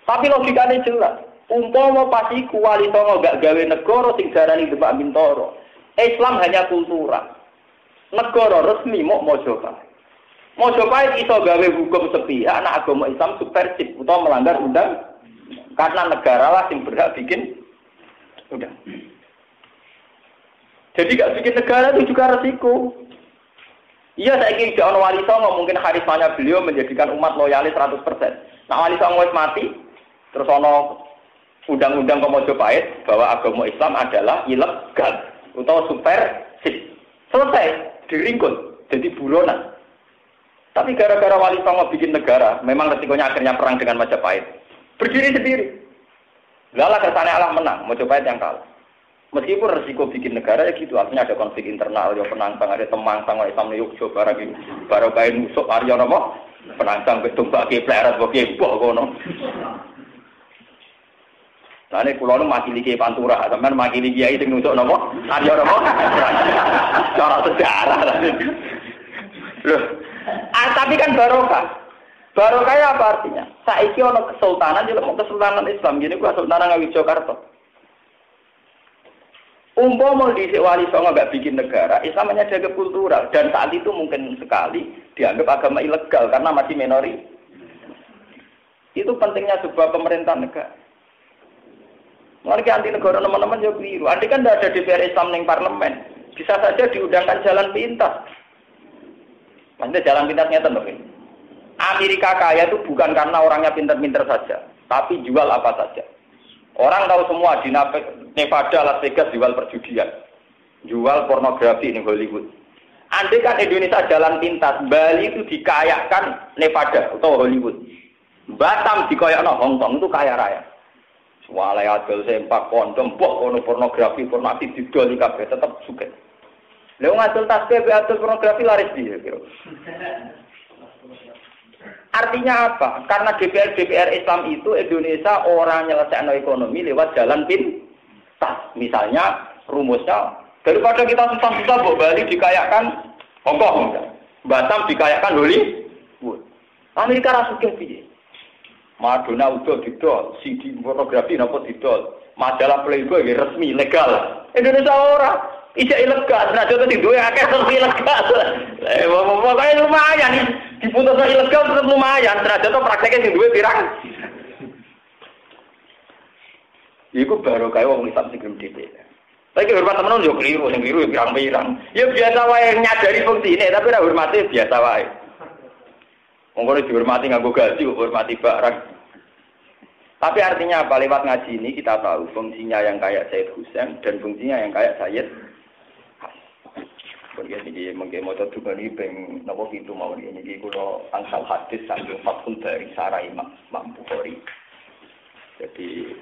Tapi logikanya jelas. Umpama pas iku Wali Songo gak gawe negara sing darani Demak Bintoro. Islam hanya kultural. Negara resmi mok Majapahit. Majapahit iso gawe hukum sepihak anak agama Islam subversif utawa melanggar undang karena negara lah sing berhak bikin udah. Jadi gak bikin negara itu juga resiko. Iya, saya kira tidak ono Wali Songo mungkin karismanya beliau menjadikan umat loyalis 100%. Nah Wali Songo wis mati, terus ono undang-undang ke Majapahit bahwa agama Islam adalah ilegal atau subversif. Selesai, diringkul, jadi buronan. Tapi gara-gara Wali Songo bikin negara, memang resikonya akhirnya perang dengan Majapahit. Berdiri sendiri. Lalah kesannya Allah menang, Majapahit yang kalah. Meskipun resiko bikin negara ya gitu, artinya ada konflik internal, ada penangsang, ada temangsang, Islam Yogyo, barang ini, baru kain nusuk, Arya Nomo, penangsang, betumbak, pleret, bokeh, kono. Nah ini pulau itu makili Kiai Pantura, teman makili Kiai sing nusuk Nomo, Arya Nomo, cara sejarah. Loh, tapi kan barokah. Barokah apa artinya? Saiki ono kesultanan, jadi mau kesultanan Islam, gini gua Sultanan Ngayogyakarta. Umpama di Wali Songo nggak bikin negara, Islam hanya jaga kultural dan saat itu mungkin sekali dianggap agama ilegal karena masih minoritas. Itu pentingnya sebuah pemerintahan negara. Mulai anti negara teman-teman ya keliru. Andai kan tidak ada DPR Islam ning parlemen, bisa saja diundangkan jalan pintas. Maksudnya jalan pintasnya tentu ini. Amerika kaya itu bukan karena orangnya pintar-pintar saja, tapi jual apa saja. Orang tahu semua di Nevada, Las Vegas jual perjudian, jual pornografi di Hollywood. Andai kan Indonesia jalan pintas, Bali itu dikayakan Nevada atau Hollywood. Batam dikayakno Hong Kong itu kaya raya. Walai adol sempak kondom, pornografi didol kabeh tetap sugih. Lha ngadol tasbih adol pornografi laris dia kira. Artinya apa? Karena DPR Islam itu Indonesia orang nyelesaikan ekonomi lewat jalan pintas. Misalnya rumusnya daripada kita susah-susah Bali dikayakan Hongkong, Batam dikayakan Hollywood. Amerika ra sugih piye? Madonna udah didol, CD fotografi napa didol. Majalah Playboy resmi legal. Indonesia ora, isih ilegal. Nah, contoh duwe akeh resmi ilegal. Pokoknya lumayan diputus ilegal tetap lumayan. Ternyata prakteknya sing duwe pirang. Iku baru kaya wong Islam sing gelem dhewe. Tapi hormat temen yo keliru, sing keliru pirang-pirang. Ya biasa wae nyadari fungsi ini, tapi ora hormati biasa wae. Wong kok dihormati nganggo gaji, kok hormati barang. Tapi artinya apa? Lewat ngaji ini kita tahu fungsinya yang kayak Sayyid Husain dan fungsinya yang kayak Sayyid Hasan. Jadi mungkin mau tuh bani peng nopo itu mau ini. Jadi kalau angsal hadis sambil Fathul Bari Sarai Imam Bukhari. Jadi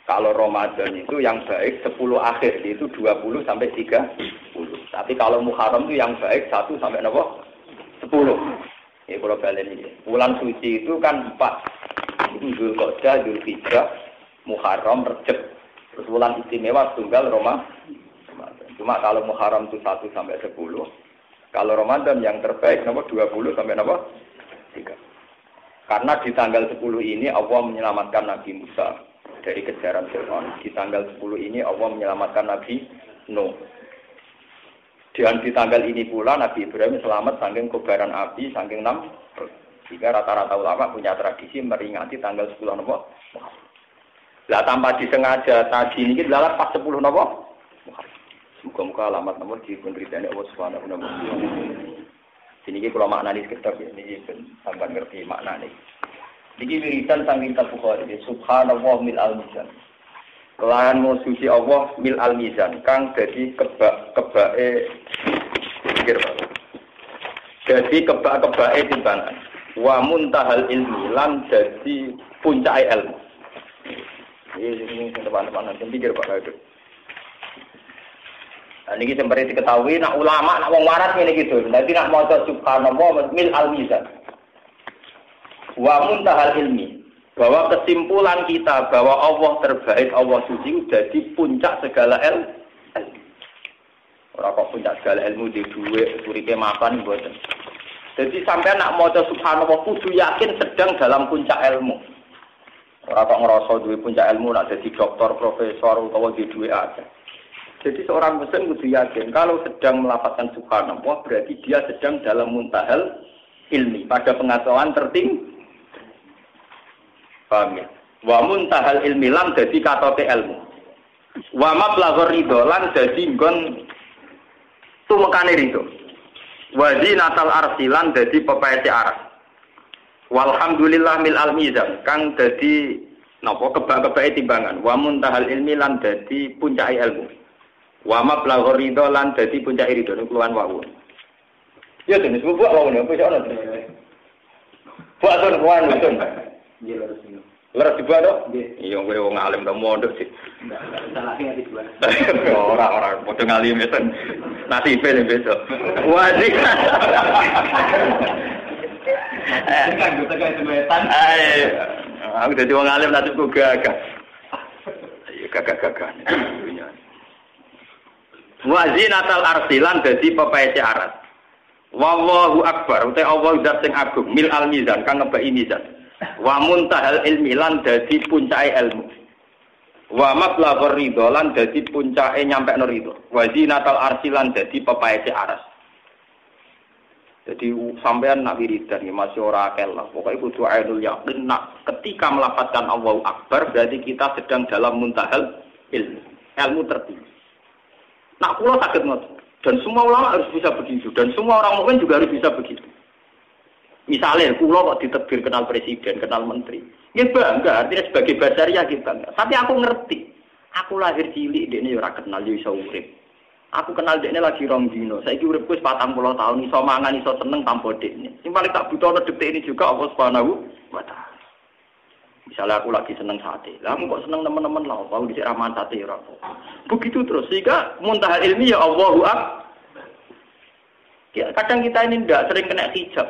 kalau Ramadan itu yang baik 10 akhir itu 20 sampai 30. Tapi kalau Muharram itu yang baik 1 sampai nopo 10. Ya kalau balen ini. Bulan suci itu kan 4. Itu Dzulqa'dah, Dzulhijjah, Muharram, Rejab. Terus bulan istimewa tunggal Ramadan. Cuma kalau Muharram itu 1 sampai 10. Kalau Ramadan yang terbaik nomor 20 sampai nomor 3. Karena di tanggal 10 ini Allah menyelamatkan Nabi Musa dari kejaran Fir'aun. Di tanggal 10 ini Allah menyelamatkan Nabi Nuh. Dan di tanggal ini pula Nabi Ibrahim selamat saking kobaran api, saking jika rata-rata ulama punya tradisi meringati tanggal 10 Muharram. Lah tanpa disengaja tadi ini adalah pas 10 Muharram. Muka-muka alamat nomor di penderitanya Allah Subhanahu wa taala. Ini kalau maknanya sekitar ini sampai ngerti maknanya. Ini wiridan sang kitab Bukhari. Subhanallah mil al-mizan. Kelahan suci Allah mil al-mizan. Kang jadi kebake pikir Pak. Jadi kebake timbangan. Wa muntahal ilmi lan jadi puncak ilmu. Ini teman-teman nanti pikir Pak Lado. Nah, ini seperti diketahui, nak ulama, nak wong waras ini gitu. Nanti nak maca subhanallah mil al-mizan. Wa muntahal ilmi. Bahwa kesimpulan kita bahwa Allah terbaik, Allah suci jadi puncak segala ilmu. Ora kok puncak segala ilmu di duwe urip mapan mboten. Jadi sampai nak maca subhanallah kudu yakin sedang dalam puncak ilmu. Ora kok ngerasa duwe puncak ilmu nak dadi doktor, profesor utawa di duwe aja. Jadi seorang muslim kudu yakin kalau sedang melafazkan subhanallah berarti dia sedang dalam muntahal ilmi pada pengetahuan tertinggi. Paham ya? Wa muntahal ilmi lan dadi katoke ilmu. Wa mablaghur ridho lan dadi nggon tumekane ridho. Wa zinatal arsilan dadi pepaece aras. Walhamdulillah mil al-mizan kang dadi napa kebak-kebake timbangan. Wa muntahal ilmi lan dadi puncake ilmu. Wa mablaghur ridho lan dadi puncake ridho niku keluhan wau. Ya tenan buat wau niku iso ana. Buat ton kuan ton. Nggih lho sing. Lha dibuat to? Nggih. Iya kowe wong alim ta mondok sih. Enggak salah sing dibuat. Ora padha ngalim itu. Nasibe nek besok. Wajib. Kan kita kayak semetan. Aku dadi wong alim nasibku gagah. Iya gagah-gagah. Wa zinatal arsilan dadi pepaece arat. Wallahu akbar, uta Allah zat sing agung, mil al mizan kang ngebaki mizan. Wa muntahal ilmi lan dadi puncake ilmu. Wa mablaghur ridho lan dadi puncake nyampekno ridho. Wa zinatal arsilan dadi pepaece aras. Jadi sampean nak wiridan masih ora akeh lah. Pokoke kudu ainul yakin nak ketika melafazkan Allahu akbar berarti kita sedang dalam muntahal ilmu. Ilmu tertinggi. Nak kula sakit ngoten. Dan semua ulama harus bisa begitu dan semua orang mukmin juga harus bisa begitu. Misalnya kula kok ditebir kenal presiden, kenal menteri. Ya bangga, artinya sebagai basaria kita bangga. Tapi aku ngerti. Aku lahir cilik dekne ora kenal yo iso urip. Aku kenal dekne lagi rong dino. Saiki uripku wis 40 tahun iso mangan iso seneng tanpa dekne. Sing paling tak butuh detik ini juga Allah Subhanahu wa taala. Misalnya aku lagi seneng sate, lah kok seneng teman-teman lah, mau dicek raman sate ora. Begitu terus sehingga muntahal ilmi ya Allahu akbar. Ya, kadang kita ini ndak sering kena hijab.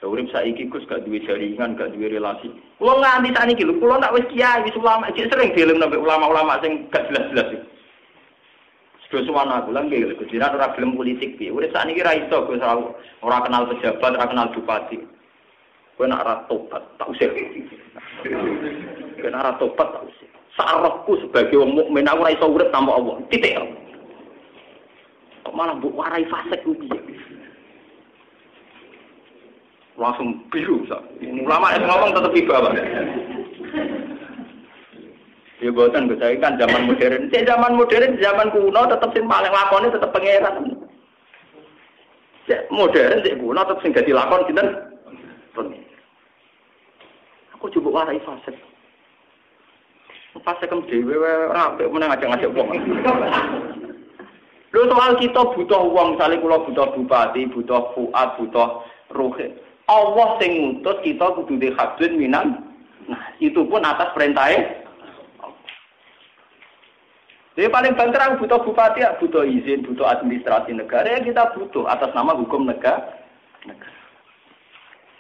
Urip saiki Gus gak duwe jaringan, gak duwe relasi. Kulo nganti sakniki lho, kulo nak wis kiai, wis ulama, cek sering film nang ulama-ulama sing gak jelas-jelas. Sudah semua aku lagi, Gus Jiran ora film politik piye. Urip sakniki ra iso Gus ora kenal pejabat, ora kenal bupati. Kowe nek ora tobat tak usir. Kowe nek ora tobat tak usir. Sarahku sebagai wong mukmin aku ora iso urip tanpa Allah. Titik. Kok malah mbok warai fasik ku piye? Langsung biru, ulama yang ngomong tetap iba, Pak. Ya buatan saya kan zaman modern. Zaman modern, zaman kuno tetap sing paling lakoni tetap pangeran. Modern sik kuno tetap sing dadi lakon sinten? Pangeran. Aku coba warai fase. Fase kem dhewe ora apik meneng ngajak-ngajak wong. Lho soal kita butuh wong, misale kula butuh bupati, butuh fuad, butuh rohit. Allah sing ngutus kita kudu di hablin minan. Nah, itu pun atas perintahnya. Jadi paling banter butuh bupati, butuh izin, butuh administrasi negara, ya kita butuh atas nama hukum negara.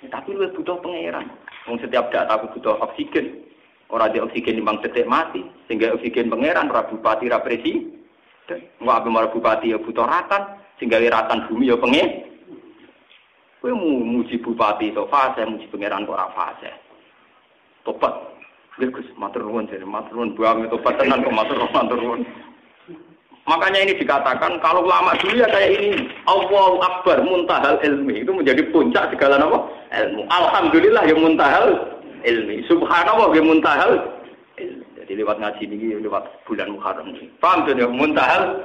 Ya, tapi lu butuh pangeran. Setiap data butuh oksigen. Orang di oksigen memang detik mati, sehingga oksigen pangeran, ra bupati, ra presiden. Mau apa mau bupati ya butuh ratan, sehingga ratan bumi ya pengen. Kowe muji bupati to fase, muji pangeran kok ora fase. Tobat. Gus matur nuwun jare matur nuwun buang tobat tenan kok matur nuwun. Makanya ini dikatakan kalau ulama dulu ya kayak ini. Allahu Akbar muntahal ilmi itu menjadi puncak segala apa? Ilmu. Alhamdulillah ya muntahal ilmi. Subhanallah ya muntahal ilmi. Jadi lewat ngaji ini lewat bulan Muharram ini. Paham tuh ya muntahal.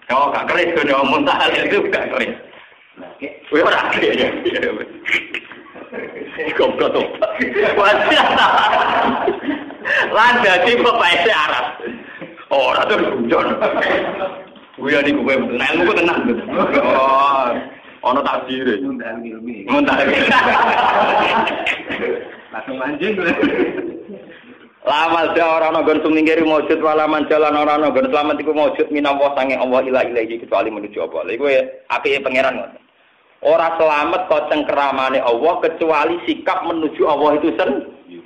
Kalau gak keris tuh ya muntahal itu gak keris. Kowe ora ya. Goblok to. Lan dadi bapake Arab. Ora to guyon. Kuwi niku kowe ilmu ku tenang. Oh, ana takdire. Muntah ilmi. Langsung anjing. Lamal ja ora ana nggon sumingkiri maujud walaman jalan ora ana nggon selamat iku maujud minallah sange Allah ilahi kecuali menuju apa. Lha iku apike pangeran ngoten. Ora selamat kok cengkeramane Allah kecuali sikap menuju Allah itu sendiri.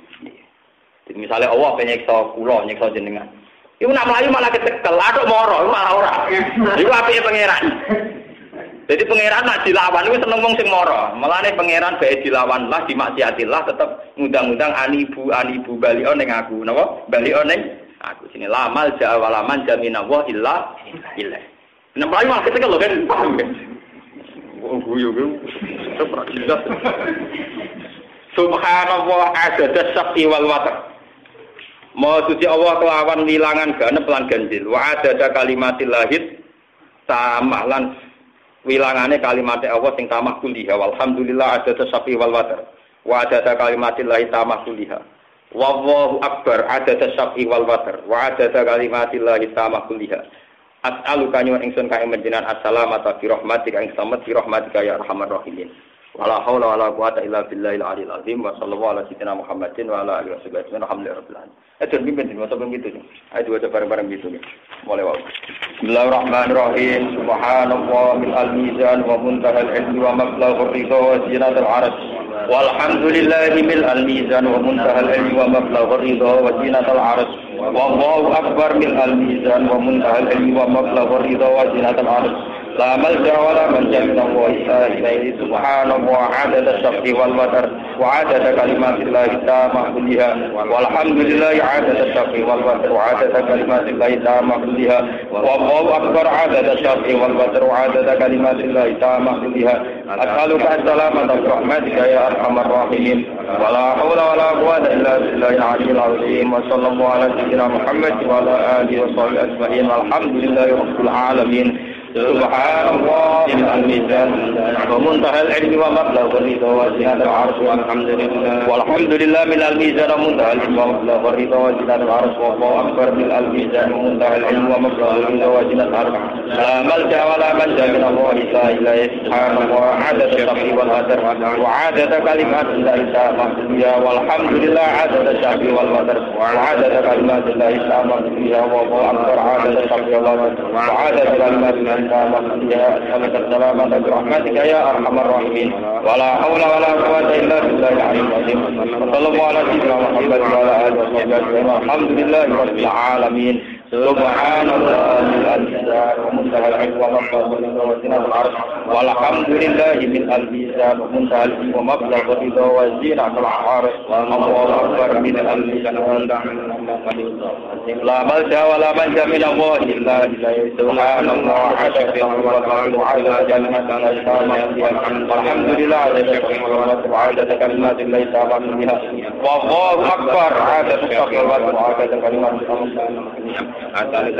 Jadi misalnya Allah penyiksa kula, nyiksa jenengan. Iku nak mlayu malah kecekel, atuk moro, malah ora. Iku apike pangeran. Jadi pangeran nak dilawan iku seneng wong sing moro. Mulane pangeran bae dilawan lah dimaksiatillah tetep ngundang-undang anibu balio ning aku, napa? Balio ning aku sini lamal ja walaman jaminallah illa illah. Nek mlayu malah kecekel lho kan. Subhanallah adada syafi wal watar. Mau suci Allah kelawan wilangan ganep lan ganjil. Wa adada kalimatil lahid tamah lan wilangane kalimat Allah sing tamah kuliha. Walhamdulillah adada syafi wal watar. Wa adada kalimatil lahid tamah kuliha. Wallahu akbar adada syafi wal watar. Wa adada kalimatil lahid tamah kuliha. As'aluka nyuwun ingsun kae menjenengan assalamata fi rahmatika ing selamat fi rahmatika ya arhamar rahimin. Wala haula wala quwata illa billahil aliyil azim wa sallallahu ala sayyidina Muhammadin wa ala alihi wasallam. Alhamdulillahirabbil alamin. Itu pimpin masa begitu. Ayo dua bareng-bareng gitu nih. Mulai wae. Bismillahirrahmanirrahim. Subhanallah min al-mizan wa muntahal ilmi wa mablaghur ridha wa zinatul arsh. Walhamdulillahi min al-mizan wa muntahal ilmi wa mablaghur ridha wa zinatul arsh. Wallahu akbar min al-mizan wa muntahal ilmi wa mablaghur ridha wa zinatul arsh. La malja wa la manja min Allah ilaihi subhanallah adada syafi wal watar wa adada kalimatillahi tamah kulliha walhamdulillahi adada syafi wal watar wa adada kalimatillahi tamah kulliha wallahu akbar adada syafi wal watar wa adada kalimatillahi tamah kulliha as'aluka as-salamata wa rahmatika ya arhamar rahimin wa la hawla wa la quwwata illa billahil aliyyil azim wa sallallahu ala sayyidina Muhammad wa ala alihi wa sahbihi ajma'in walhamdulillahi rabbil alamin. Subhanallah min al-mizan wa muntahal ilmi wa mablagh ridha wa zinatul arsh walhamdulillah min al-mizan wa muntahal ilmi wa mablagh ridha wa zinatul arsh wallahu akbar min al-mizan wa muntahal ilmi wa mablagh ridha wa zinatul arsh la malja wa la manja min Allah illa subhanallah adada syafi wal watar wa adada kalimatillahi tamah ya walhamdulillah adada syafi wal watar wa adada kalimatillahi tamah ya wallahu akbar adada syafi wal watar wa adada kalimatillahi ya as'aluka as-salamata bi rahmatika ya arhamar rahimin wala haula wala quwwata illa billahil aliyyil azim sallallahu ala sayyidina Muhammad wa ala alihi wa sahbihi alhamdulillahi rabbil alamin Subhanallahil mizan wa muntahal ilm wa mablaghu ridha wa zinatul arsh walhamdulillahi min al-mizan wa muntahal ilm wa mablaghu ridha wa zinatul arsh Allahu akbar min al-mizan wa muntahal ilm la malja wa la manja min Allah illa ilaihi subhanallah asyafi'u wa ta'ala ala jannatin alhamdulillah adada kalimatin laisa ba'daha wallahu akbar adada kalimatin أسألك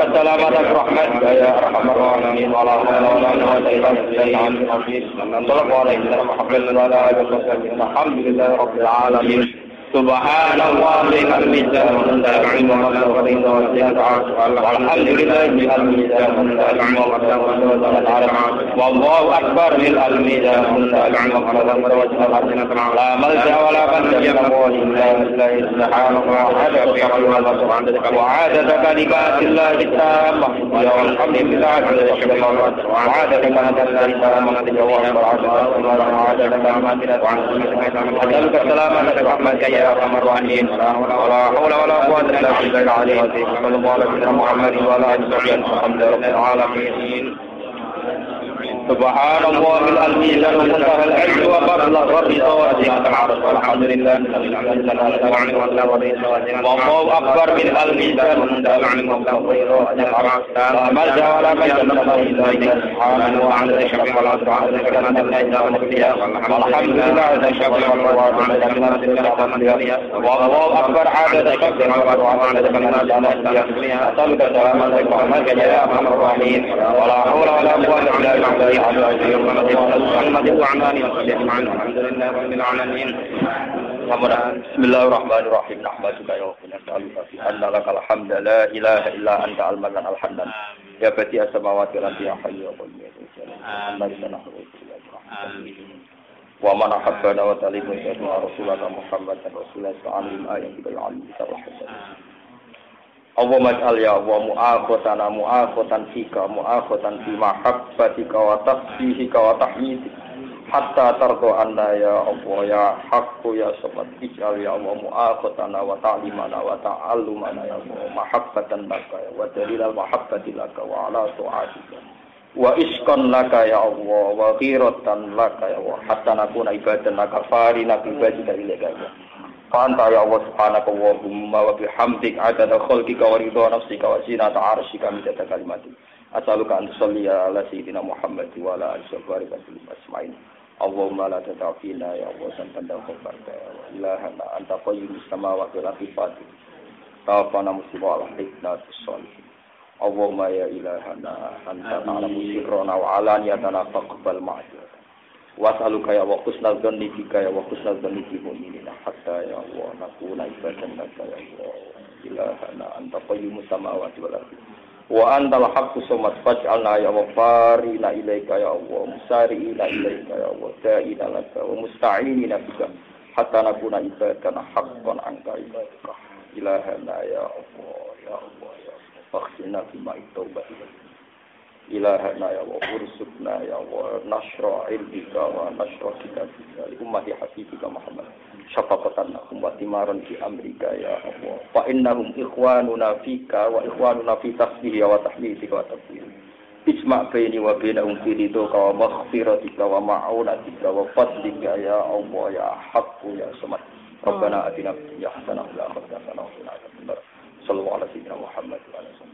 السلامة برحمتك يا أرحم الراحمين ولا حول ولا قوة إلا بالله صلى عليه وسلم محمد وعلى آله وصحبه الحمد لله رب العالمين سبحان الله الميزان والعلم والقدر والحمد لله الميزان والعلم والقدر والله أكبر من الميزان والعلم والقدر لا ملجأ ولا منجا من الله إلا سبحانه وعادة كلمات الله التامة والحمد لله وعادة كلمات الله التامة وعادة كلمات أسألك السلامة برحمتك يا أرحم الراحمين ولا حول ولا قوة إلا بالله العلي العظيم صلى الله على سيدنا محمد وعلى آله وصحبه الحمد لله رب العالمين سبحان الله الميزان ومنتهى العلم ومبلغ الرضا وزنة العرش والحمد لله والله أكبر من الميزان ومنتهى العلم ومبلغ الرضا وزنة العرش لا ملجأ ولا منجا من الله إلا سبحانه وعلى الشفيع والعصر وعلى كلمة الله والحمد لله على الشفيع والله أكبر عدد كبر وعلى كلمة الله أسألك سلامة ورحمتك يا أرحم الراحمين ولا حول ولا قوة إلا بالله Bismillahirrahmanirrahim. Nahmaduka ya Rabbana nas'aluka bi anna lakal hamda la ilaha illa anta al-mannan al-hannan. Ya badi as-samawati wal ardi ya hayyu ya qayyum. Amin. Wa man ahabbana wa talibu ya Rasulullah Muhammad Rasulullah sallallahu alaihi wasallam. Allahumma ij'al ya wa mu'akhatan fika mu'akhatan fi mahabbatika wa tasbihika wa tahmidika hatta tardo anna ya Allah ya haqqu ya samad ij'al ya wa mu'akhatana wa ta'limana wa ta'allumana ya Allah mahabbatan laka wa dalilal mahabbati laka wa ala ta'atika wa isqan laka ya Allah wa ghiratan laka ya Allah hatta nakuna ibadan laka farina bi ibadika ilaika Fanta ya Allah subhanaka Allahumma wa bihamdik adada khalqika wa ridha nafsika wa zinata arshika midada kalimatik as'aluka an tusalli ala sayyidina Muhammad wa ala alihi wa sahbihi ajma'in Allahumma la tad'afina ya Allah santan dafarka ilahana anta qayyumus samawati wal ardi fatir tawafana musibah al-hikna bis-salihin Allahumma ya ilahana anta ta'lamu sirrana wa alaniyatana faqbal ma'adik was'aluka ya wa husnal dhanni bika ya wa husnal dhanni bil mu'minina hatta ya Allah nakuna ibadan laka ya Allah ilahana anta qayyumus samawati wal ardi wa antal haqqus samad faj'alna ya wa farina ilaika ya Allah musari'ina ilaika ya Allah da'ina laka wa musta'inina bika hatta nakuna ibadan haqqan anka ilaika ilahana ya Allah ya Allah ya Allah fakhsina bima taubat ilahana ya Allah ursukna ya Allah nasra ilmika wa nasra kitabika li ummati habibika Muhammad syafaqatan ummati maran fi amrika ya Allah fa innahum ikhwanuna fika wa ikhwanuna fi tasbihi wa tahmidika wa takbir isma' baini wa bainahum fi ridhaka wa maghfiratika wa ma'unatika wa fadlika ya Allah ya haqqu ya samad Rabbana atina fid dunya hasanah wa fil akhirati hasanah wa qina adzabannar sallallahu alaihi wa sallam Muhammad wa alihi